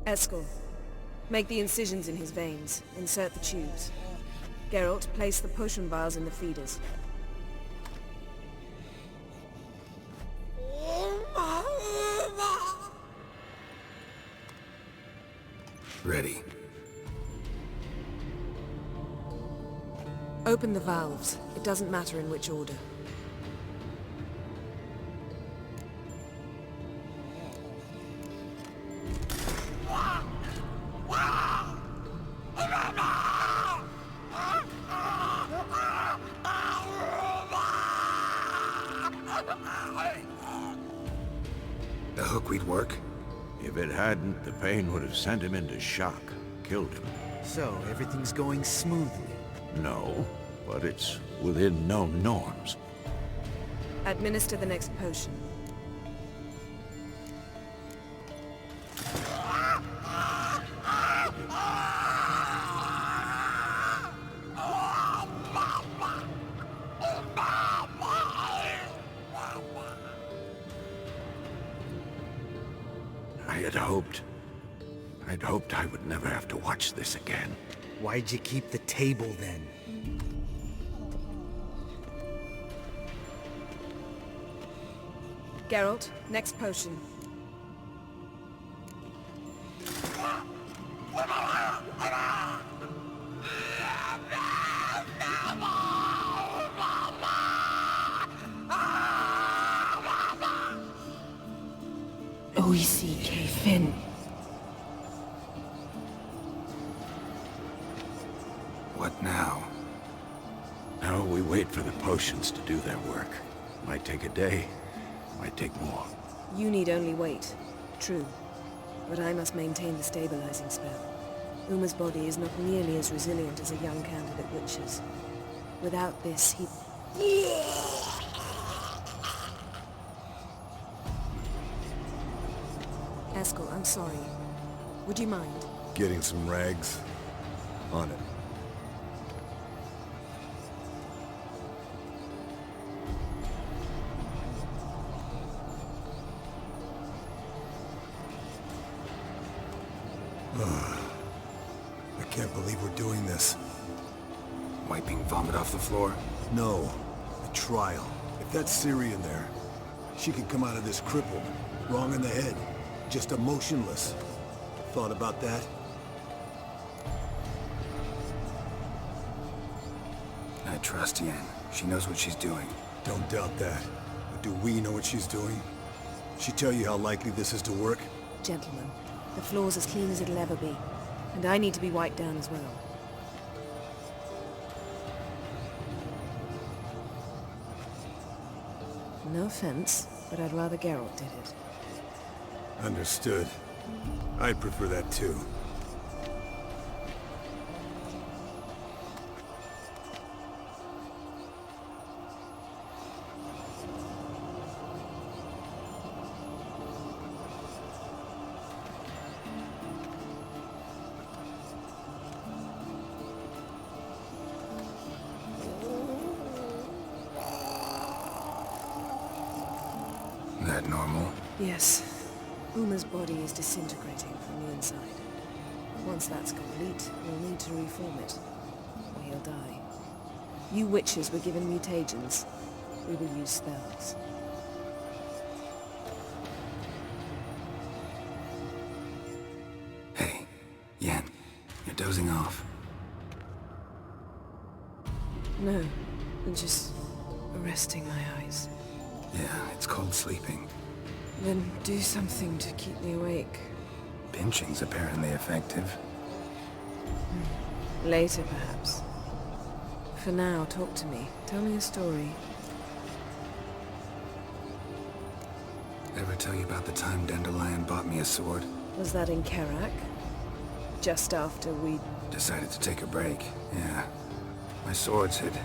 Eskel, make the incisions in his veins. Insert the tubes. Geralt, place the potion vials in the feeders. Ready. Open the valves. It doesn't matter in which order. The hookweed work? If it hadn't, the pain would have sent him into shock. Killed him. So, everything's going smoothly? No, but it's within known norms. Administer the next potion. I'd hoped I would never have to watch this again. Why'd you keep the table then? Geralt, next potion. OECK Finn. What now? Now we wait for the potions to do their work. Might take a day, might take more. You need only wait. True. But I must maintain the stabilizing spell. Uma's body is not nearly as resilient as a young candidate witch's. Without this, he... Eskel, I'm sorry. Would you mind? Getting some rags? On it. I can't believe we're doing this. Wiping vomit off the floor? No. The trial. If that's Ciri in there, she could come out of this crippled, wrong in the head, just emotionless. Thought about that? I trust Yen. She knows what she's doing. Don't doubt that. But do we know what she's doing? She tell you how likely this is to work? Gentlemen, the floor's as clean as it'll ever be. And I need to be wiped down as well. No offense, but I'd rather Geralt did it. Understood. I'd prefer that too. That normal? Yes. Uma's body is disintegrating from the inside. Once that's complete, we'll need to reform it, or he'll die. You witches were given mutagens. We will use spells. Hey, Yen, you're dozing off. No, just resting my eyes. Yeah, it's called sleeping. Then do something to keep me awake. Pinching's apparently effective. Later, perhaps. For now, talk to me. Tell me a story. Ever tell you about the time Dandelion bought me a sword? Was that in Kerak? Just after we... Decided to take a break, yeah. My swords had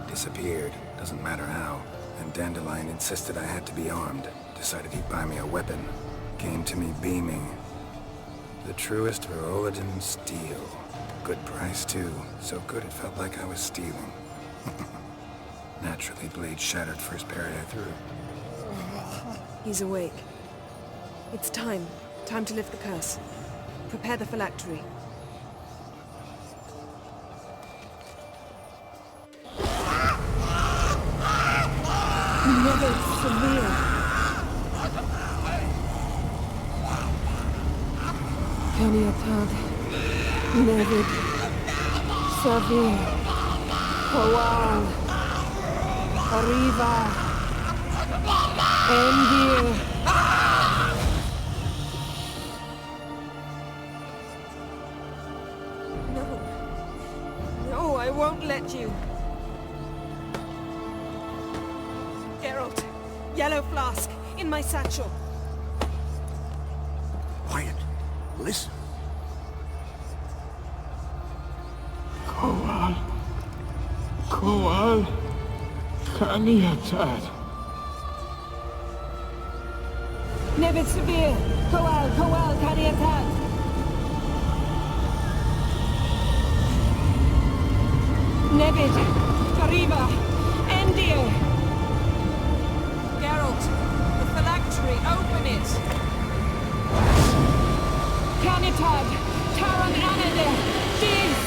disappeared, doesn't matter how. And Dandelion insisted I had to be armed. Decided he'd buy me a weapon. Came to me beaming. The truest Veroligan steel. Good price, too. So good it felt like I was stealing. Naturally, blade shattered first parry I threw. He's awake. It's time. Time to lift the curse. Prepare the phylactery. Never severe. Kaniatad. Nevid. Savir. Kowal. Arriva. Endir. No. No, I won't let you. Geralt. Yellow flask. In my satchel. Quiet. Listen. Kowal. Kowal. Kaniatad. Nevid Severe. Kowal, Kaniatad. Nevid. Arriva. Endir. Geralt. The phylactery. Open it. Kaniatad. Taran Anade. Dis.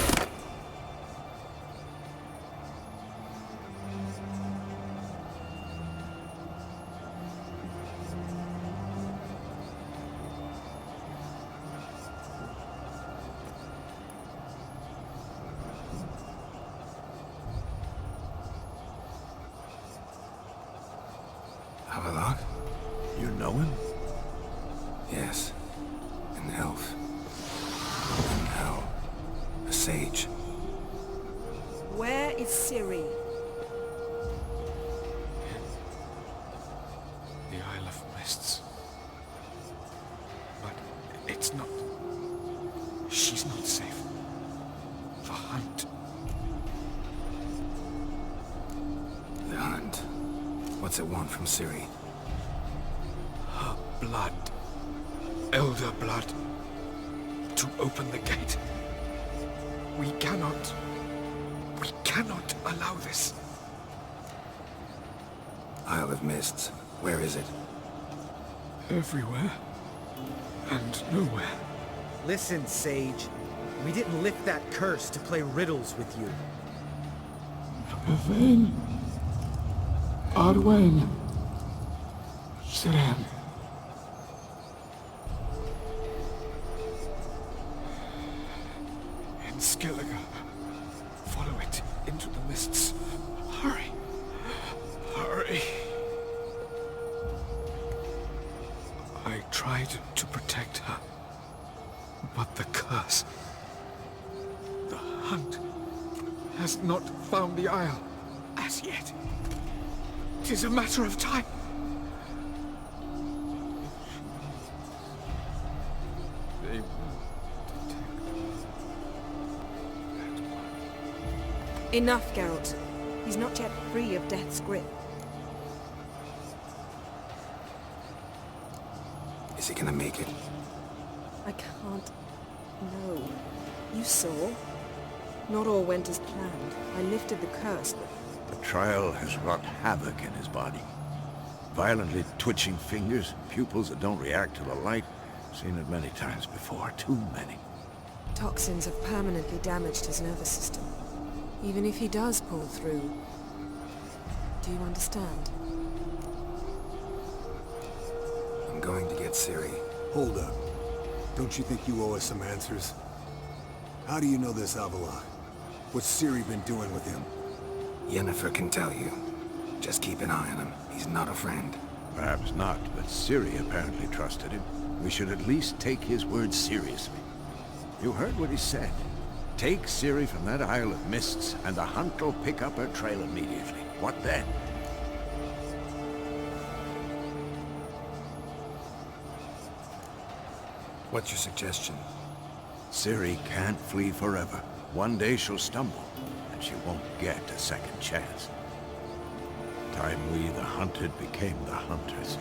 Havelock? You know him? Yes. An elf. And now, a sage. Where is Ciri? The Isle of Mists. But it's not... She's not safe. The hunt. The hunt. What's it want from Ciri? Her blood. Elder blood. To open the gate. We cannot allow this. Isle of Mists. Where is it? Everywhere. And nowhere. Listen, Sage. We didn't lift that curse to play riddles with you. Yvain. Arwen. Siren. In Skellige. Follow it into the mists. Hurry. Hurry. I tried to protect her. But the curse... The hunt has not found the Isle as yet. It is a matter of time. They will detect. Enough, Geralt. He's not yet free of death's grip. Is he gonna make it? I can't... No. You saw? Not all went as planned. I lifted the curse, but... The trial has wrought havoc in his body. Violently twitching fingers, pupils that don't react to the light. Seen it many times before, too many. Toxins have permanently damaged his nervous system. Even if he does pull through... Do you understand? I'm going to get Ciri. Hold up. Don't you think you owe us some answers? How do you know this Havelock? What's Ciri been doing with him? Yennefer can tell you. Just keep an eye on him. He's not a friend. Perhaps not, but Ciri apparently trusted him. We should at least take his words seriously. You heard what he said. Take Ciri from that Isle of Mists, and the hunt will pick up her trail immediately. What then? What's your suggestion? Ciri can't flee forever. One day she'll stumble, and she won't get a second chance. Time we, the hunted, became the hunters.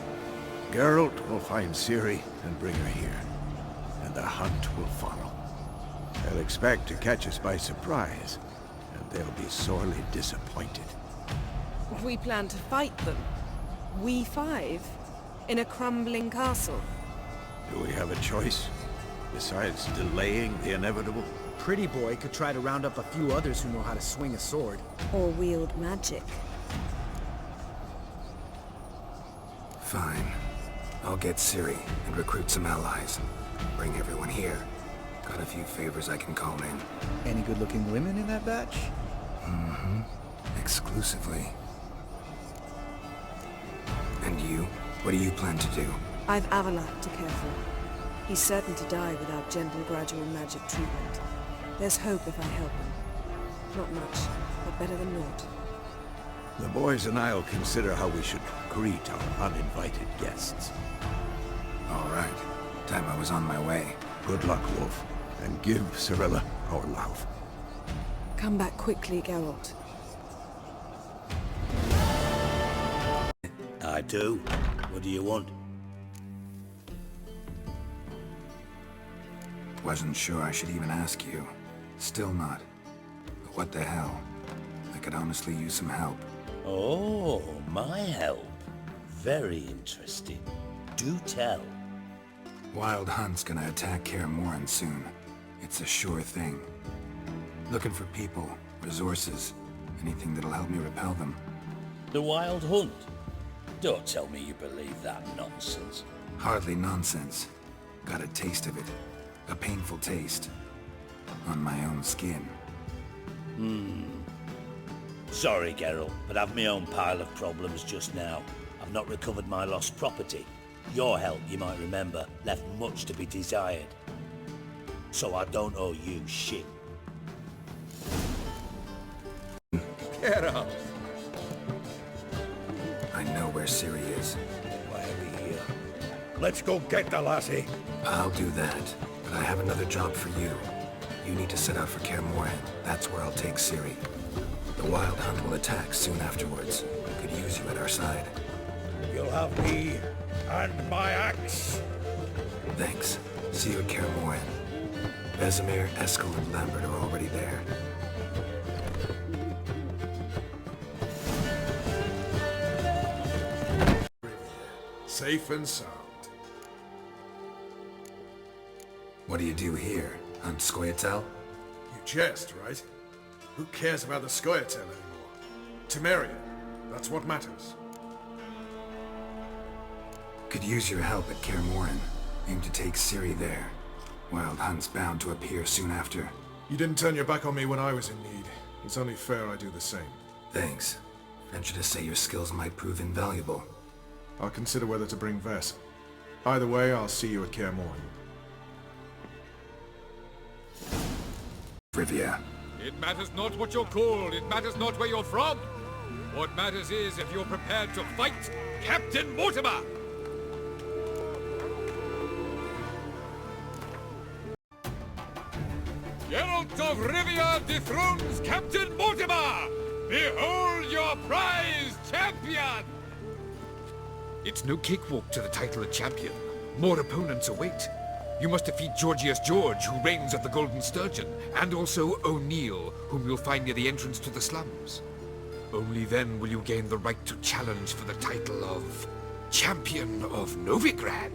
Geralt will find Ciri and bring her here, and the hunt will follow. They'll expect to catch us by surprise, and they'll be sorely disappointed. We plan to fight them. We five? In a crumbling castle? Do we have a choice? Besides delaying the inevitable? Pretty Boy could try to round up a few others who know how to swing a sword. Or wield magic. Fine. I'll get Ciri and recruit some allies. Bring everyone here. Got a few favors I can call in. Any good-looking women in that batch? Mm-hmm. Exclusively. And you? What do you plan to do? I've Avalok to care for. He's certain to die without gentle, gradual magic treatment. There's hope if I help him. Not much, but better than naught. The boys and I'll consider how we should greet our uninvited guests. All right. Time I was on my way. Good luck, Wolf. And give Cirilla our love. Come back quickly, Geralt. I do. What do you want? Wasn't sure I should even ask you. Still not. But what the hell? I could honestly use some help. Oh, my help. Very interesting. Do tell. Wild Hunt's gonna attack Kaer Morhen soon. It's a sure thing. Looking for people, resources, anything that'll help me repel them. The Wild Hunt? Don't tell me you believe that nonsense. Hardly nonsense. Got a taste of it. A painful taste. On my own skin. Sorry, Geralt, but I've my own pile of problems just now. I've not recovered my lost property. Your help, you might remember, left much to be desired. So I don't owe you shit. Get up! I know where Ciri is. Why are we here? Let's go get the lassie. I'll do that, but I have another job for you. You need to set out for Kaer Morhen. That's where I'll take Ciri. The Wild Hunt will attack soon afterwards. Could use you at our side. You'll have me and my axe. Thanks. See you at Kaer Morhen. Vesemir, Eskel, and Lambert are already there. Safe and sound. What do you do here? Hunt Scoia'tael? You jest, right? Who cares about the Scoia'tael anymore? Temeria. That's what matters. Could use your help at Kaer Morhen. Aim to take Ciri there. Wild Hunt's bound to appear soon after. You didn't turn your back on me when I was in need. It's only fair I do the same. Thanks. Venture to say your skills might prove invaluable. I'll consider whether to bring Vess. Either way, I'll see you at Kaer Morhen. Rivia. It matters not what you're called, it matters not where you're from. What matters is if you're prepared to fight Captain Mortimer! Geralt of Rivia dethrones Captain Mortimer! Behold your prize champion! It's no cakewalk to the title of champion. More opponents await. You must defeat Georgius George, who reigns at the Golden Sturgeon, and also O'Neill, whom you'll find near the entrance to the slums. Only then will you gain the right to challenge for the title of Champion of Novigrad.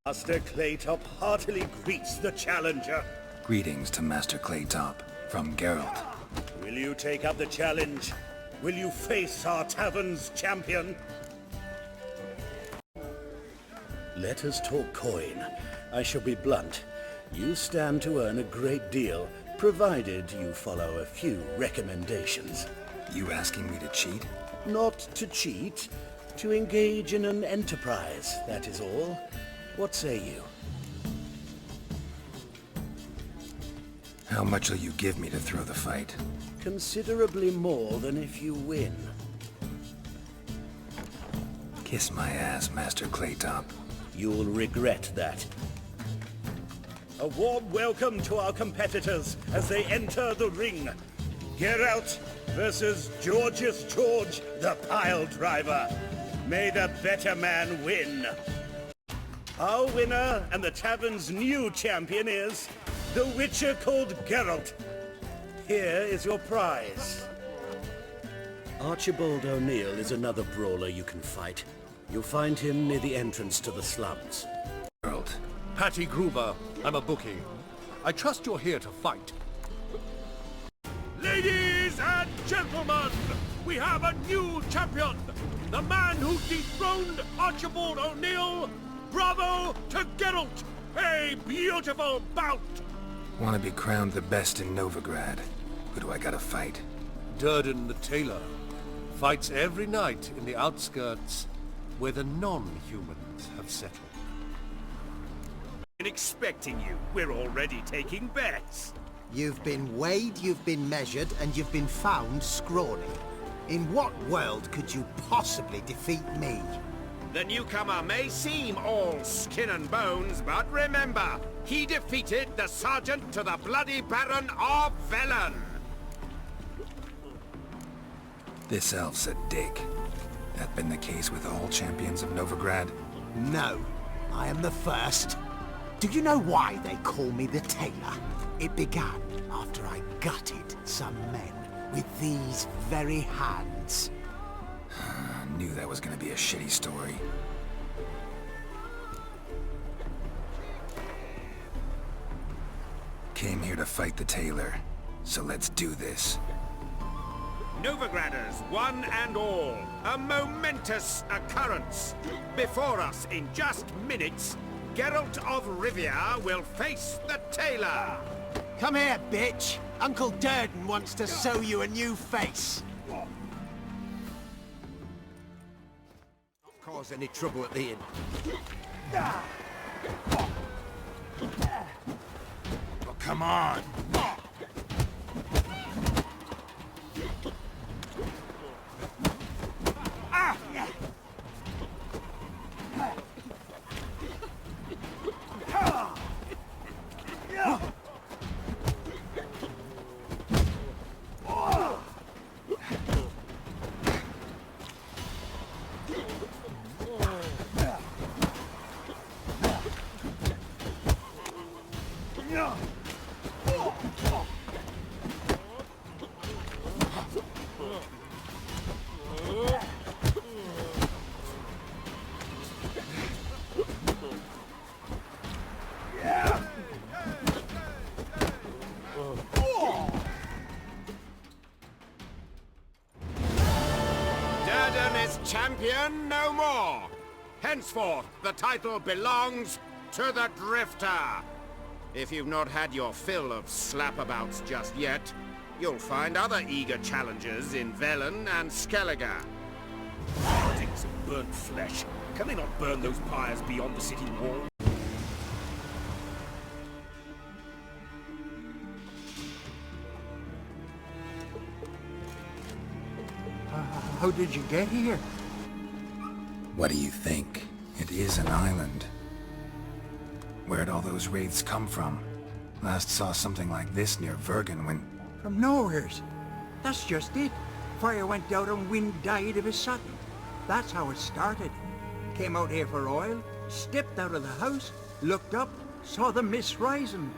Master Claytop heartily greets the challenger. Greetings to Master Claytop, from Geralt. Will you take up the challenge? Will you face our tavern's champion? Let us talk coin. I shall be blunt. You stand to earn a great deal, provided you follow a few recommendations. You asking me to cheat? Not to cheat, to engage in an enterprise, that is all. What say you? How much will you give me to throw the fight? Considerably more than if you win. Kiss my ass, Master Claytop. You'll regret that. A warm welcome to our competitors as they enter the ring. Geralt versus Georgius George, the pile driver. May the better man win. Our winner and the tavern's new champion is the Witcher called Geralt. Here is your prize. Archibald O'Neill is another brawler you can fight. You'll find him near the entrance to the slums. Geralt. Patty Gruber, I'm a bookie. I trust you're here to fight. Ladies and gentlemen, we have a new champion! The man who dethroned Archibald O'Neill! Bravo to Geralt! A beautiful bout! Want to be crowned the best in Novigrad. Who do I gotta fight? Durden the Tailor. Fights every night in the outskirts where the non-humans have settled. Expecting you. We're already taking bets. You've been weighed, you've been measured, and you've been found scrawny. In what world could you possibly defeat me? The newcomer may seem all skin and bones, but remember, he defeated the Sergeant to the Bloody Baron of Velen. This elf's a dick. That been the case with all champions of Novigrad? No, I am the first. Do you know why they call me the Tailor? It began after I gutted some men with these very hands. I knew that was gonna be a shitty story. Came here to fight the Tailor, so let's do this. Novigraders, one and all, a momentous occurrence. Before us, in just minutes, Geralt of Rivia will face the Tailor. Come here, bitch. Uncle Durden wants to sew you a new face. Not cause any trouble at the inn. Oh, come on. Champion no more. Henceforth, the title belongs to the Drifter. If you've not had your fill of slapabouts just yet, you'll find other eager challengers in Velen and Skellige. Things of burnt flesh. Can they not burn those pyres beyond the city wall? How did you get here? What do you think? It is an island. Where'd all those wraiths come from? Last saw something like this near Vergen when... From nowheres. That's just it. Fire went out and wind died of a sudden. That's how it started. Came out here for oil, stepped out of the house, looked up, saw the mist rising.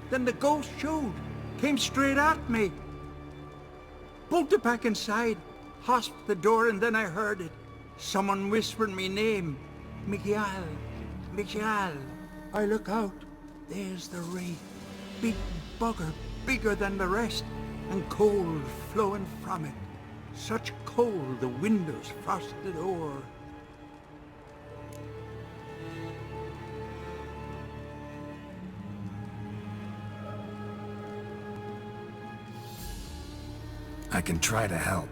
Then the ghost showed, came straight at me. Bolted back inside, hosped the door, and then I heard it. Someone whispered me name. Miguel. Miguel. I look out. There's the wraith. Big bugger, bigger than the rest, and cold flowing from it. Such cold the windows frosted o'er. I can try to help.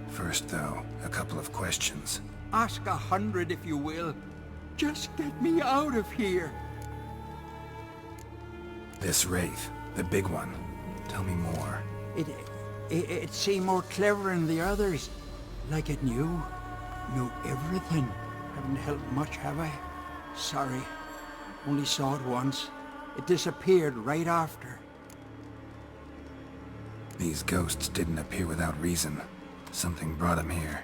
First, though, a couple of questions. Ask 100 if you will. Just get me out of here. This wraith, the big one. Tell me more. It seemed more clever than the others. Like it knew everything. Haven't helped much, have I? Sorry. Only saw it once. It disappeared right after. These ghosts didn't appear without reason. Something brought them here.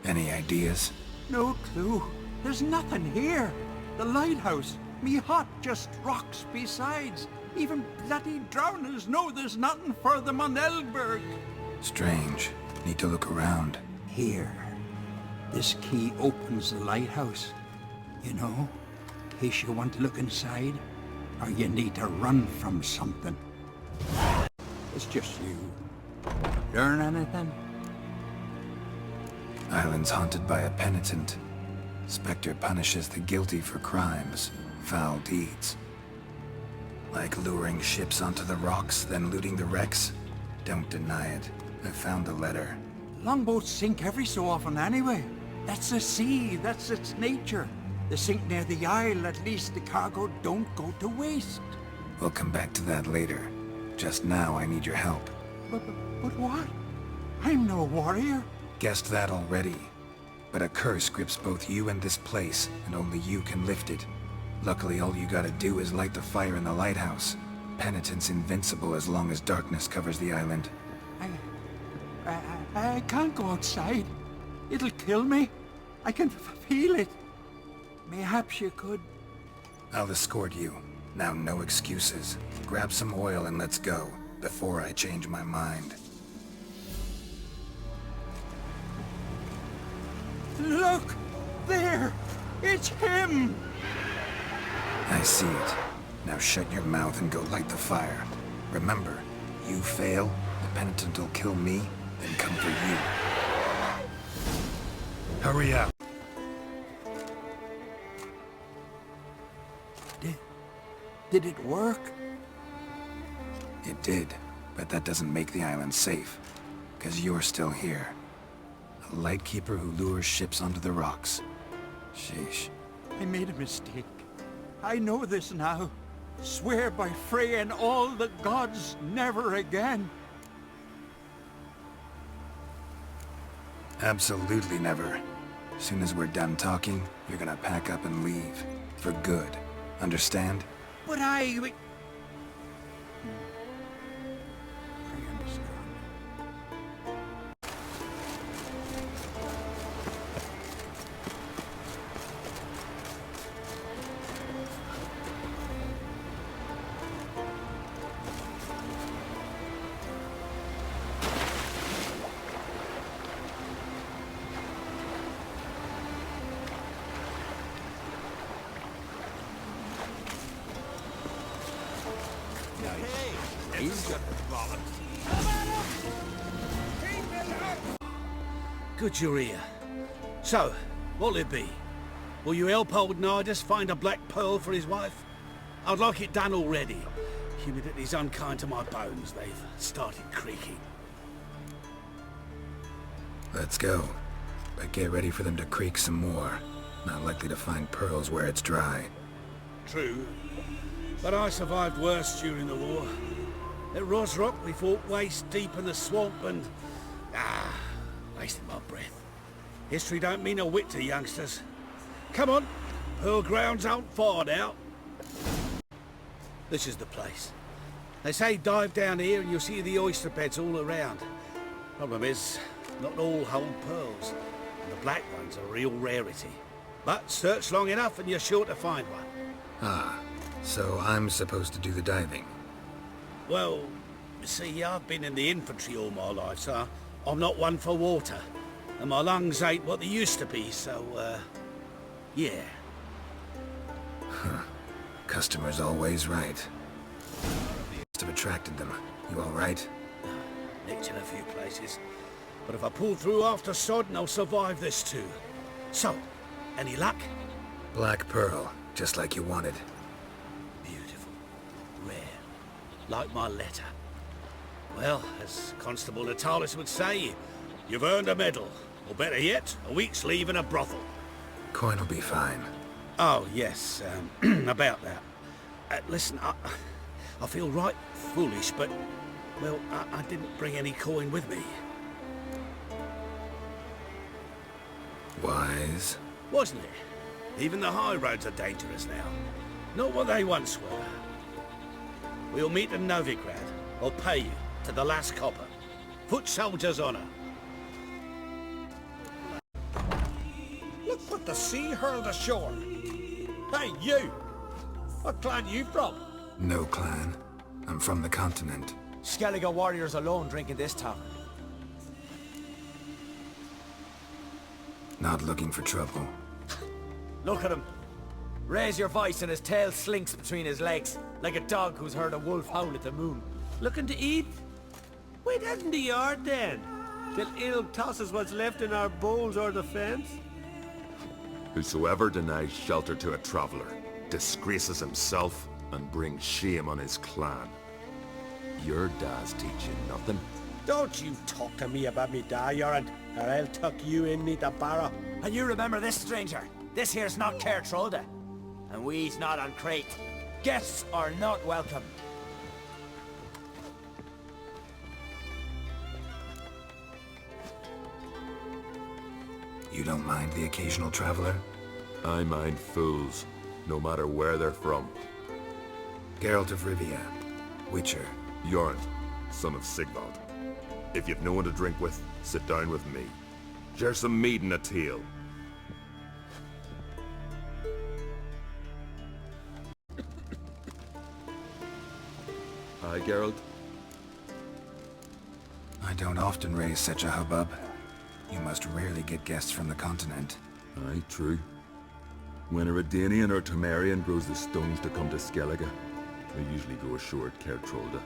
Any ideas? No clue. There's nothing here. The lighthouse, me hut, just rocks besides. Even bloody drowners know there's nothing for them on Elberg. Strange. Need to look around. Here. This key opens the lighthouse. You know, in case you want to look inside, or you need to run from something. It's just you. Learn anything? Island's haunted by a penitent. Spectre punishes the guilty for crimes, foul deeds. Like luring ships onto the rocks, then looting the wrecks. Don't deny it. I found the letter. Longboats sink every so often anyway. That's the sea, that's its nature. They sink near the isle, at least the cargo don't go to waste. We'll come back to that later. Just now, I need your help. But what? I'm no warrior. Guessed that already. But a curse grips both you and this place, and only you can lift it. Luckily, all you gotta do is light the fire in the lighthouse. Penitent's invincible as long as darkness covers the island. I can't go outside. It'll kill me. I can feel it. Mayhaps you could... I'll escort you. Now, no excuses. Grab some oil and let's go, before I change my mind. Look! There! It's him! I see it. Now shut your mouth and go light the fire. Remember, you fail, the penitent will kill me, then come for you. Hurry up. Did it work? It did, but that doesn't make the island safe. 'Cause you're still here. A lightkeeper who lures ships onto the rocks. Sheesh. I made a mistake. I know this now. Swear by Freya and all the gods, never again. Absolutely never. As soon as we're done talking, you're gonna pack up and leave. For good. Understand? But I understand. He's got the bottom. Good you're here. So, what'll it be? Will you help old Nidus find a black pearl for his wife? I'd like it done already. Humidity's unkind to my bones. They've started creaking. Let's go. But get ready for them to creak some more. Not likely to find pearls where it's dry. True. But I survived worse during the war. At Rosrock, we fought waist deep in the swamp and... wasting my breath. History don't mean a whit to youngsters. Come on, Pearl Grounds aren't far now. This is the place. They say dive down here and you'll see the oyster beds all around. Problem is, not all hold pearls. And the black ones are a real rarity. But search long enough and you're sure to find one. Ah, so I'm supposed to do the diving. Well, see, I've been in the infantry all my life, so I'm not one for water. And my lungs ain't what they used to be, so, yeah. Customer's always right. Must have attracted them. You all right? Nicked in a few places. But if I pull through after Sodden, I'll survive this too. So, any luck? Black pearl, just like you wanted. Beautiful. Rare. Like my letter. Well, as Constable Natalis would say, you've earned a medal. Or better yet, a week's leave in a brothel. Coin will be fine. Oh, yes, about that. Listen, I feel right foolish, but, well, I didn't bring any coin with me. Wise. Wasn't it? Even the high roads are dangerous now. Not what they once were. We'll meet in Novigrad. I'll pay you to the last copper. Foot soldier's honor. Look what the sea hurled ashore. Hey, you! What clan you from? No clan. I'm from the continent. Skellige warriors alone drink in this tavern. Not looking for trouble. Look at him. Raise your voice and his tail slinks between his legs, like a dog who's heard a wolf howl at the moon. Looking to eat? Wait out in the yard then, till ill tosses what's left in our bowls or the fence. Whosoever denies shelter to a traveller disgraces himself and brings shame on his clan. Your dad's teaching nothing. Don't you talk to me about me da, Yoran, or I'll tuck you in me the barrow. And you remember this, stranger. This here's not Cair Trolda, and we's not on Crete. Guests are not welcome. You don't mind the occasional traveler? I mind fools, no matter where they're from. Geralt of Rivia, Witcher. Jorn, son of Sigvald. If you've no one to drink with, sit down with me. Share some mead and a tale. Hi, Geralt. I don't often raise such a hubbub. You must rarely get guests from the continent. Aye, true. When a Redanian or Temerian grows the stones to come to Skellige, they usually go ashore at Cair Trolda.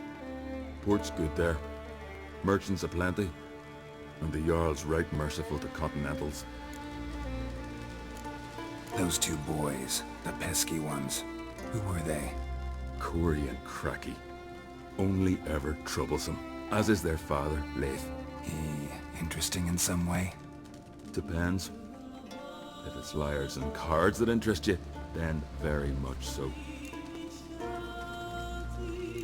Port's good there. Merchants aplenty. And the Jarl's right merciful to continentals. Those two boys, the pesky ones, who were they? Corey and Cracky. Only ever troublesome, as is their father, Leif. He interesting in some way? Depends. If it's liars and cards that interest you, then very much so.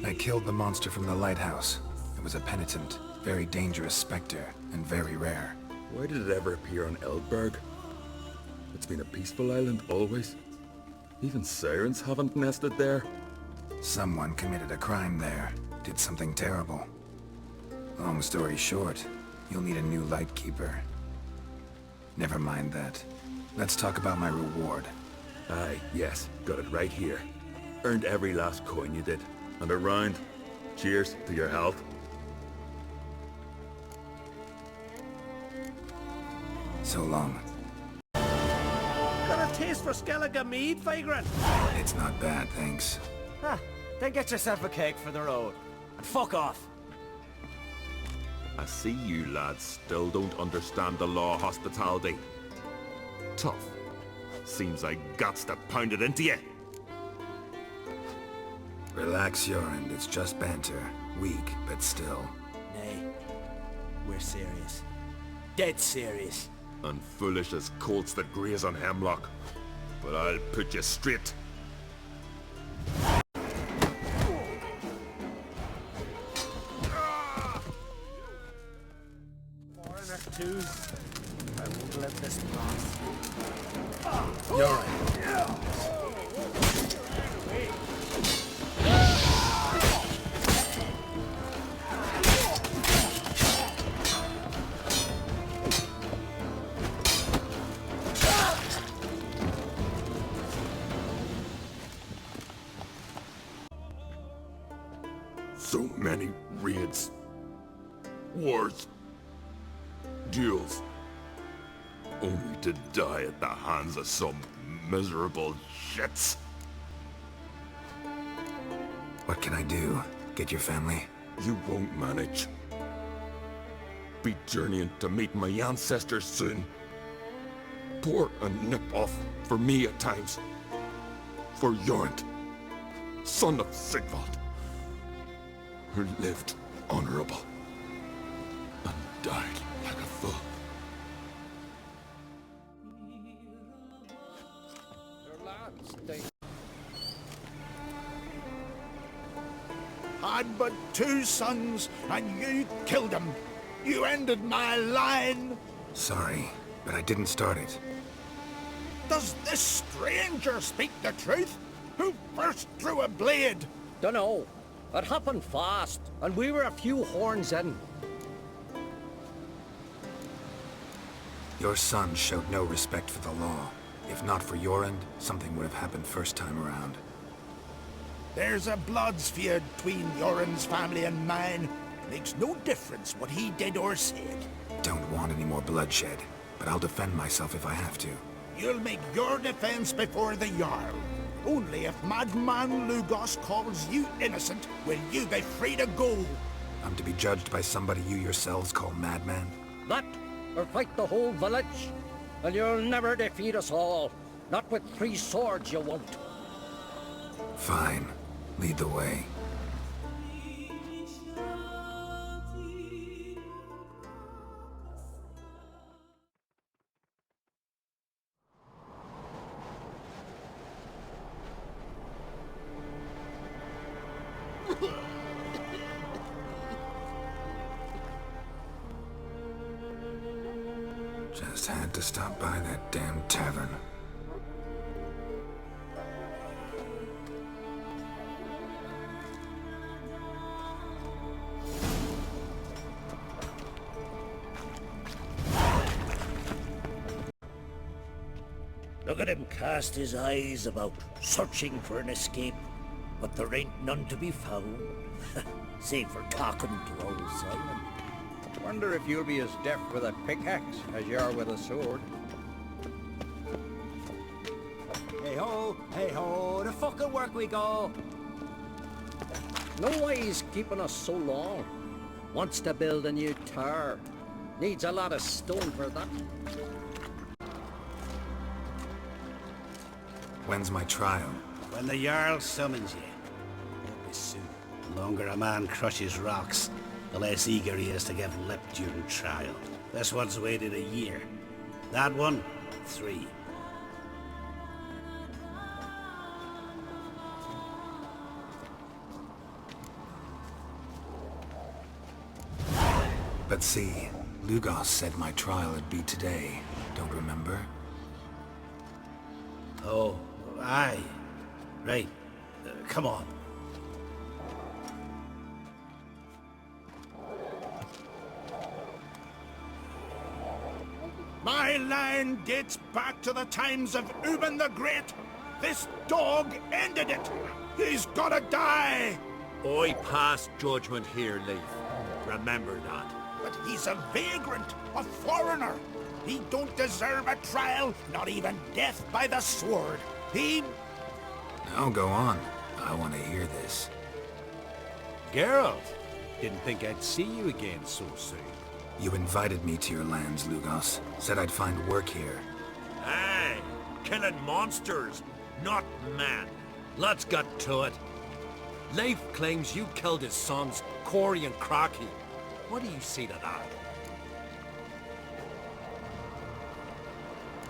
I killed the monster from the lighthouse. It was a penitent, very dangerous specter, and very rare. Why did it ever appear on Eldberg? It's been a peaceful island always. Even sirens haven't nested there. Someone committed a crime there. Did something terrible. Long story short, you'll need a new lightkeeper. Never mind that. Let's talk about my reward. Aye, yes. Got it right here. Earned every last coin you did. And a round. Cheers to your health. So long. Got a taste for Skellige mead, vagrant? It's not bad, thanks. Ah, then get yourself a cake for the road. And fuck off. I see you lads still don't understand the law of hospitality. Tough. Seems I gots to pound it into you. Relax, Jorand. It's just banter. Weak, but still. Nay, we're serious. Dead serious. And foolish as colts that graze on hemlock. But I'll put you straight. Foreigner too. I won't let this pass. You're right. So many raids, wars, duels, only to die at the hands of some miserable shits. What can I do? Get your family? You won't manage. Be journeying to meet my ancestors soon. Pour a nip off for me at times. For Jornd, son of Sigvald, who lived honorable. And died like a fool. I'd but 2 sons, and you killed them. You ended my line. Sorry, but I didn't start it. Does this stranger speak the truth? Who first drew a blade? Dunno. It happened fast, and we were a few horns in. Your son showed no respect for the law. If not for your end, something would have happened first time around. There's a blood's feud between Yoren's family and mine. Makes no difference what he did or said. Don't want any more bloodshed, but I'll defend myself if I have to. You'll make your defense before the Jarl. Only if Madman Lugos calls you innocent will you be free to go. I'm to be judged by somebody you yourselves call madman? That, or fight the whole village. And you'll never defeat us all. Not with 3 swords, you won't. Fine. Lead the way. Just had to stop by that damn tavern. Look at him cast his eyes about, searching for an escape. But there ain't none to be found. Save for talking to old Simon. Wonder if you'll be as deft with a pickaxe as you are with a sword. Hey ho, the fucking work we go. No way he's keeping us so long. Wants to build a new tower. Needs a lot of stone for that. When's my trial? When the Jarl summons you. Won't be soon. The longer a man crushes rocks, the less eager he is to give lip during trial. This one's waited a year. That one, 3. But see, Lugos said my trial would be today. Don't remember? Oh, aye. Right. Come on. My line dates back to the times of Ubin the Great. This dog ended it. He's gotta die. I pass judgment here, Leif. Remember that. But he's a vagrant, a foreigner. He don't deserve a trial, not even death by the sword. He... Now go on. I want to hear this. Geralt, didn't think I'd see you again so soon. You invited me to your lands, Lugos. Said I'd find work here. Aye, killing monsters, not men. Let's get to it. Leif claims you killed his sons, Corey and Crocky. What do you see to that?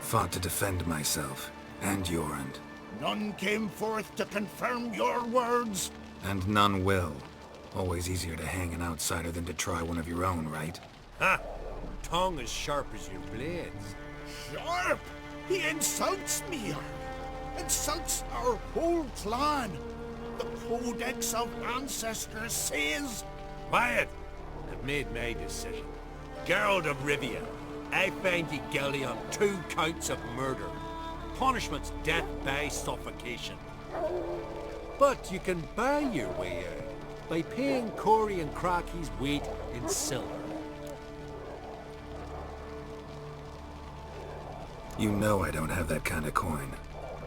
Fought to defend myself, and your end. None came forth to confirm your words. And none will. Always easier to hang an outsider than to try one of your own, right? Ha! Tongue as sharp as your blades. Sharp? He insults me. Insults our whole clan. The Codex of Ancestors says... Quiet! I've made my decision. Geralt of Rivia, I find you guilty on 2 counts of murder. Punishment's death by suffocation. But you can buy your way out by paying Corey and Crocky's weight in silver. You know I don't have that kind of coin.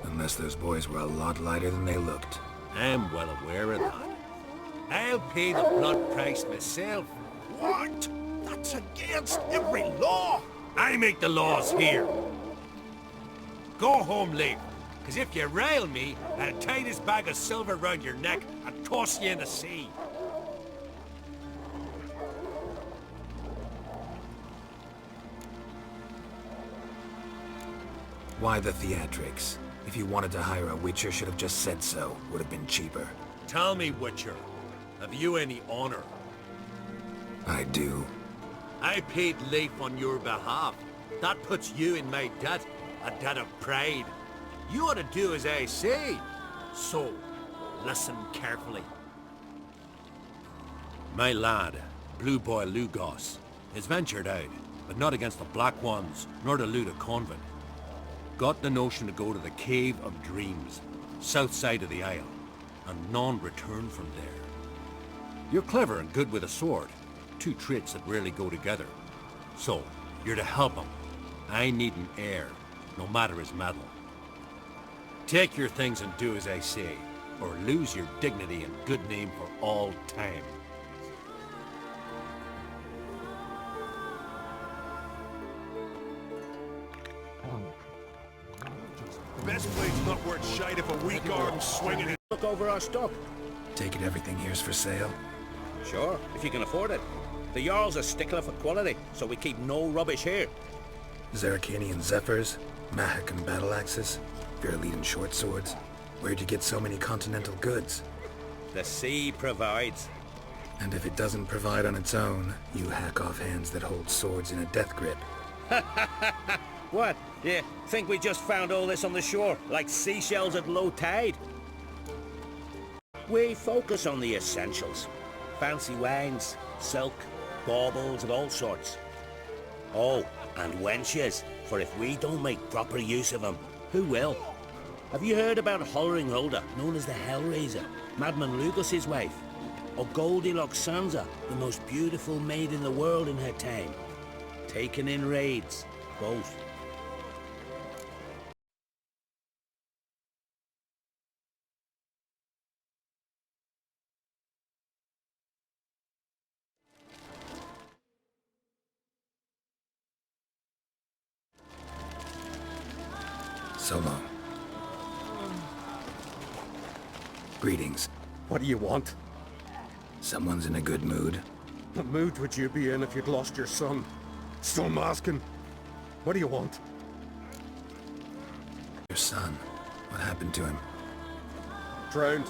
Unless those boys were a lot lighter than they looked. I'm well aware of that. I'll pay the blood price myself. What? That's against every law. I make the laws here. Go home, Leif. Because if you rail me, I'll tie this bag of silver round your neck and toss you in the sea. Why the theatrics? If you wanted to hire a Witcher, should have just said so. Would have been cheaper. Tell me, Witcher, have you any honor? I do. I paid Leif on your behalf. That puts you in my debt, a debt of pride. You ought to do as I say. So, listen carefully. My lad, Blue Boy Lugos, has ventured out, but not against the Black Ones, nor to loot a convent. Got the notion to go to the Cave of Dreams, south side of the Isle, and none return from there. You're clever and good with a sword, two traits that rarely go together. So, you're to help him. I need an heir, no matter his mettle. Take your things and do as I say, or lose your dignity and good name for all time. Best blade's not worth shite if a weak arm swinging it. Look over our stock. Take it everything here's for sale? Sure, if you can afford it. The Jarl's a stickler for quality, so we keep no rubbish here. Zarkanian Zephyrs? Mahakan battle axes? Fairlead short swords? Where'd you get so many continental goods? The sea provides. And if it doesn't provide on its own, you hack off hands that hold swords in a death grip. What? Yeah, think we just found all this on the shore, like seashells at low tide? We focus on the essentials. Fancy wines, silk, baubles of all sorts. Oh, and wenches, for if we don't make proper use of them, who will? Have you heard about Holleringholder, known as the Hellraiser, Madman Lugos' wife? Or Goldilocks Sansa, the most beautiful maid in the world in her time? Taken in raids, both. So long. Greetings. What do you want? Someone's in a good mood. What mood would you be in if you'd lost your son? Still masking. What do you want? Your son. What happened to him? Drowned.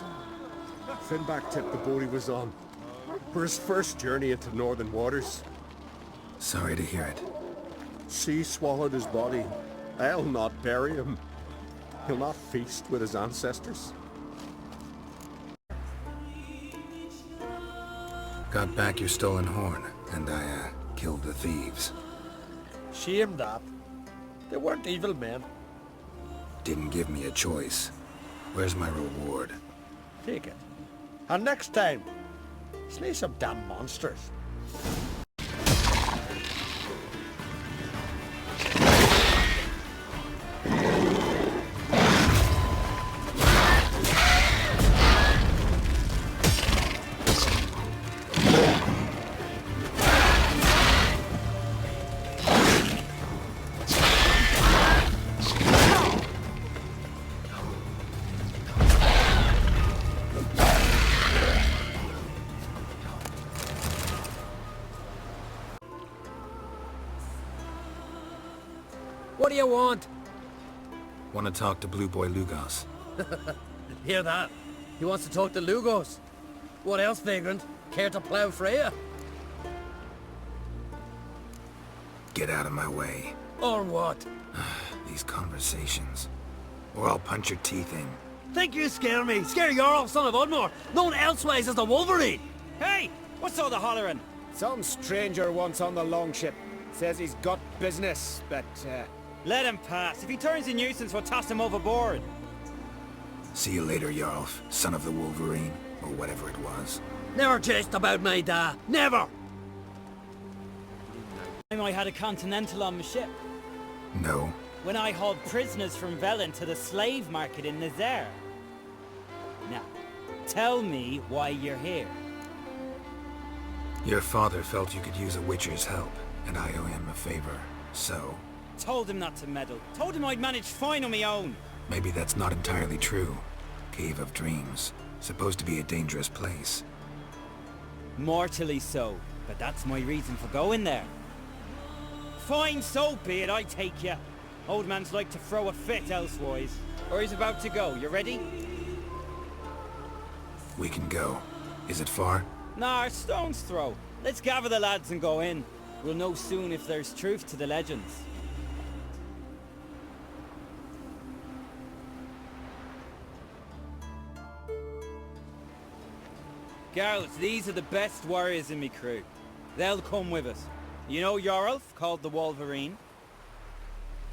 Finback tipped the boat he was on. For his first journey into northern waters. Sorry to hear it. Sea swallowed his body. I'll not bury him. He'll not feast with his ancestors. Got back your stolen horn, and I, killed the thieves. Shame that. They weren't evil men. Didn't give me a choice. Where's my reward? Take it. And next time, slay some damn monsters. What do you want? Want to talk to Blue Boy Lugos. Hear that? He wants to talk to Lugos. What else, vagrant? Care to plough Freya? Get out of my way. Or what? These conversations. Or I'll punch your teeth in. Think you scare me? Scare Jarl, son of Udmore, known elsewise as the Wolverine! Hey! What's all the hollering? Some stranger once on the longship. Says he's got business, but, Let him pass. If he turns a nuisance, we'll toss him overboard. See you later, Jarlf, son of the Wolverine, or whatever it was. Never jest about my da. Never! I had a Continental on my ship. No. When I hauled prisoners from Velen to the slave market in Nazaire. Now, tell me why you're here. Your father felt you could use a Witcher's help, and I owe him a favor, so... Told him not to meddle. Told him I'd manage fine on my own. Maybe that's not entirely true. Cave of Dreams. Supposed to be a dangerous place. Mortally so, but that's my reason for going there. Fine, so be it, I take you. Old man's like to throw a fit elsewise. Or he's about to go. You ready? We can go. Is it far? Nah, stone's throw. Let's gather the lads and go in. We'll know soon if there's truth to the legends. Girls, these are the best warriors in me crew. They'll come with us. You know Yorulf, called the Wolverine?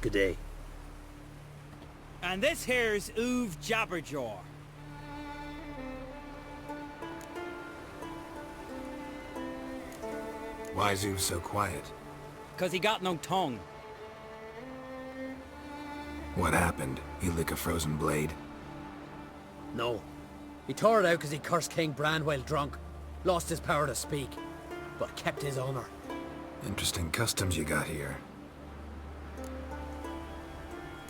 Good day. And this here's Uv Jabberjaw. Why's Uv so quiet? 'Cause he got no tongue. What happened? He lick a frozen blade? No. He tore it out because he cursed King Bran while drunk. Lost his power to speak, but kept his honor. Interesting customs you got here.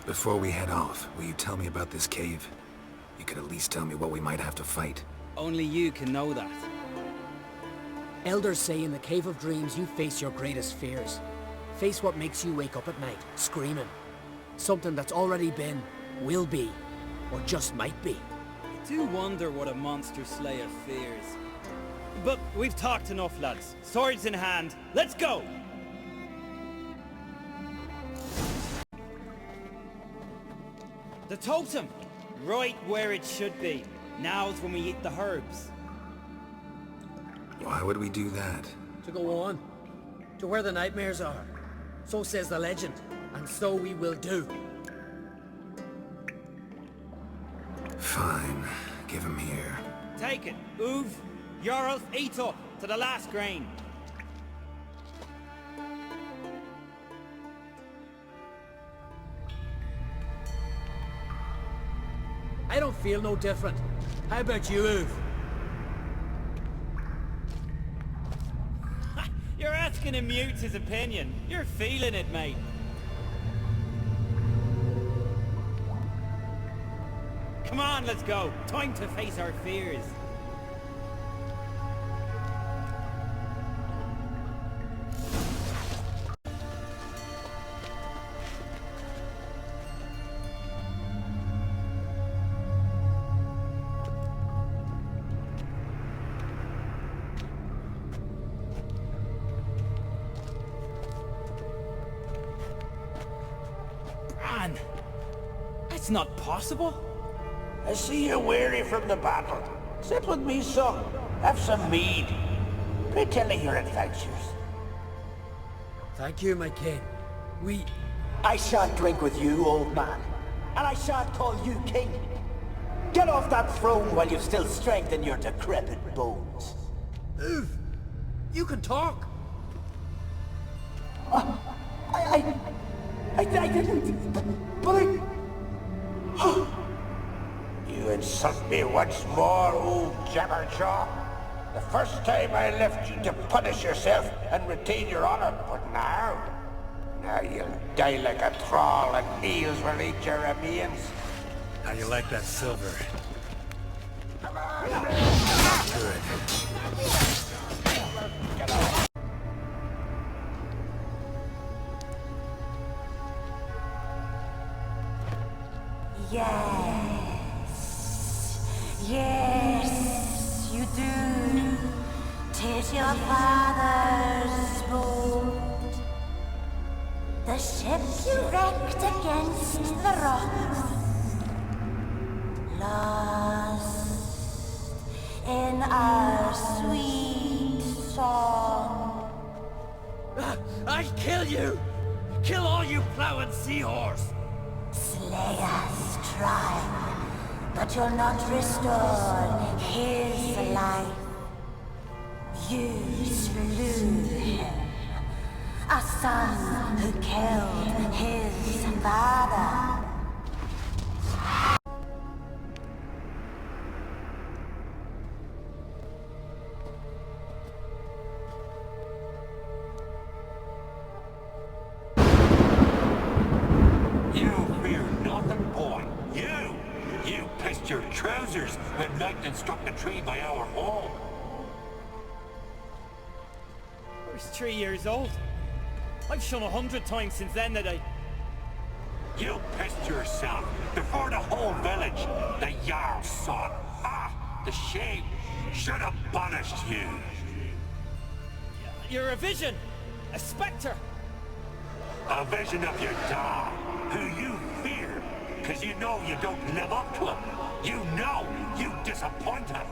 Before we head off, will you tell me about this cave? You could at least tell me what we might have to fight. Only you can know that. Elders say in the Cave of Dreams you face your greatest fears. Face what makes you wake up at night, screaming. Something that's already been, will be, or just might be. I do wonder what a monster slayer fears. But we've talked enough, lads. Swords in hand, let's go! The totem! Right where it should be. Now's when we eat the herbs. Why would we do that? To go on. To where the nightmares are. So says the legend. And so we will do. Fine. Give him here. Take it. Uv, Yorulf, eat up. To the last grain. I don't feel no different. How about you, Uv? You're asking him mute his opinion. You're feeling it, mate. Come on, let's go. Time to face our fears. Man, that's not possible. I see you're weary from the battle. Sit with me, son. Have some mead. Pray tell me your adventures. Thank you, my king. I shan't drink with you, old man. And I shan't call you king. Get off that throne while you've still strength in your decrepit bones. Uv, you can talk. I didn't. But I... You insult me once more, old Jabberjaw. The first time I left you to punish yourself and retain your honor, but now you'll die like a thrall and eels will eat your remains. How you like that silver? Good. Yes, you do. 'Tis your father's boat. The ship you wrecked against the rocks. Lost in our sweet song. I'll kill you! Kill all you plowing seahorse! Slay us, try, but you'll not restore his life. You slew him, a son who killed his father. Your trousers at night and struck a tree by our home. I was 3 years old. I've shone 100 times since then that I... You pissed yourself before the whole village. The Jarl's son. Ah, the shame. Should have punished you. You're a vision! A spectre! A vision of your dad, who you fear, because you know you don't live up to him. You know you disappoint him.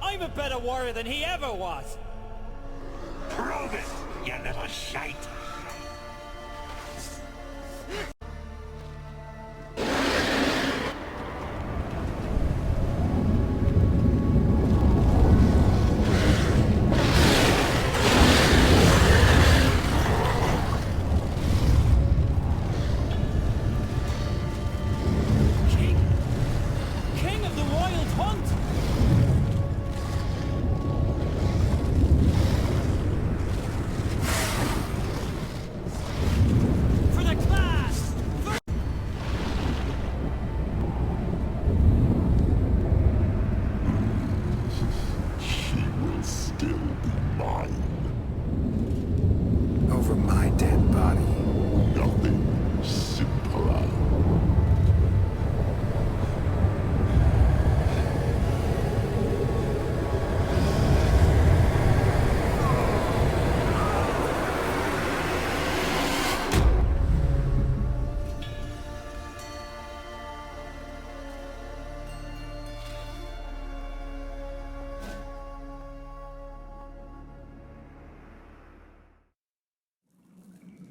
I'm a better warrior than he ever was! Prove it, you little shite. King of the Wild Hunt! For the class! She will still be mine. Over my dead body. Nothing simpler.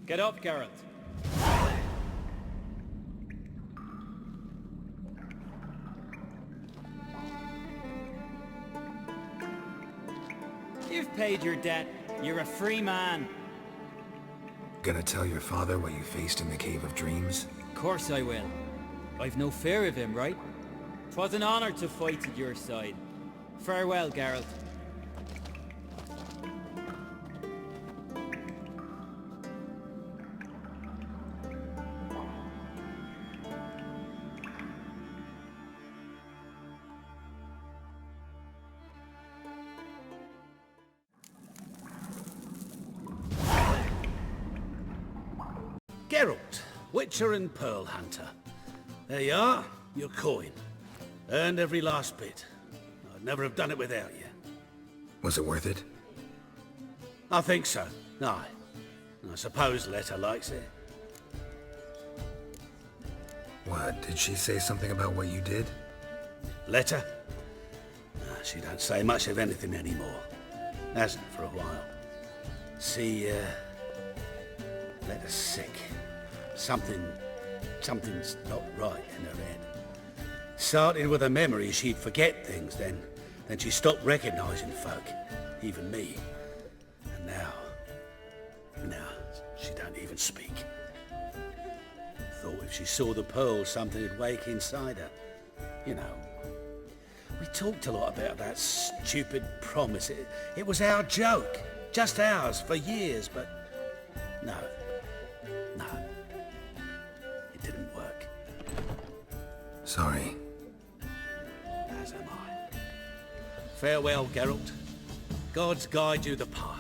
Get up, Geralt. You've paid your debt. You're a free man. Gonna tell your father what you faced in the Cave of Dreams? Of course I will. I've no fear of him, right? 'Twas an honor to fight at your side. Farewell, Geralt. Geralt, Witcher and Pearl Hunter. There you are, your coin. Earned every last bit. I'd never have done it without you. Was it worth it? I think so. Aye. I suppose Letta likes it. What, did she say something about what you did? Letta? She don't say much of anything anymore. Hasn't for a while. See, Letta's sick. Something's not right in her head. Started with her memory, she'd forget things, then she stopped recognizing folk, even me. And now she don't even speak. Thought if she saw the pearl, something'd wake inside her. You know, we talked a lot about that stupid promise. It was our joke, just ours for years, but no. It didn't work. Sorry. As am I. Farewell, Geralt. Gods guide you the path.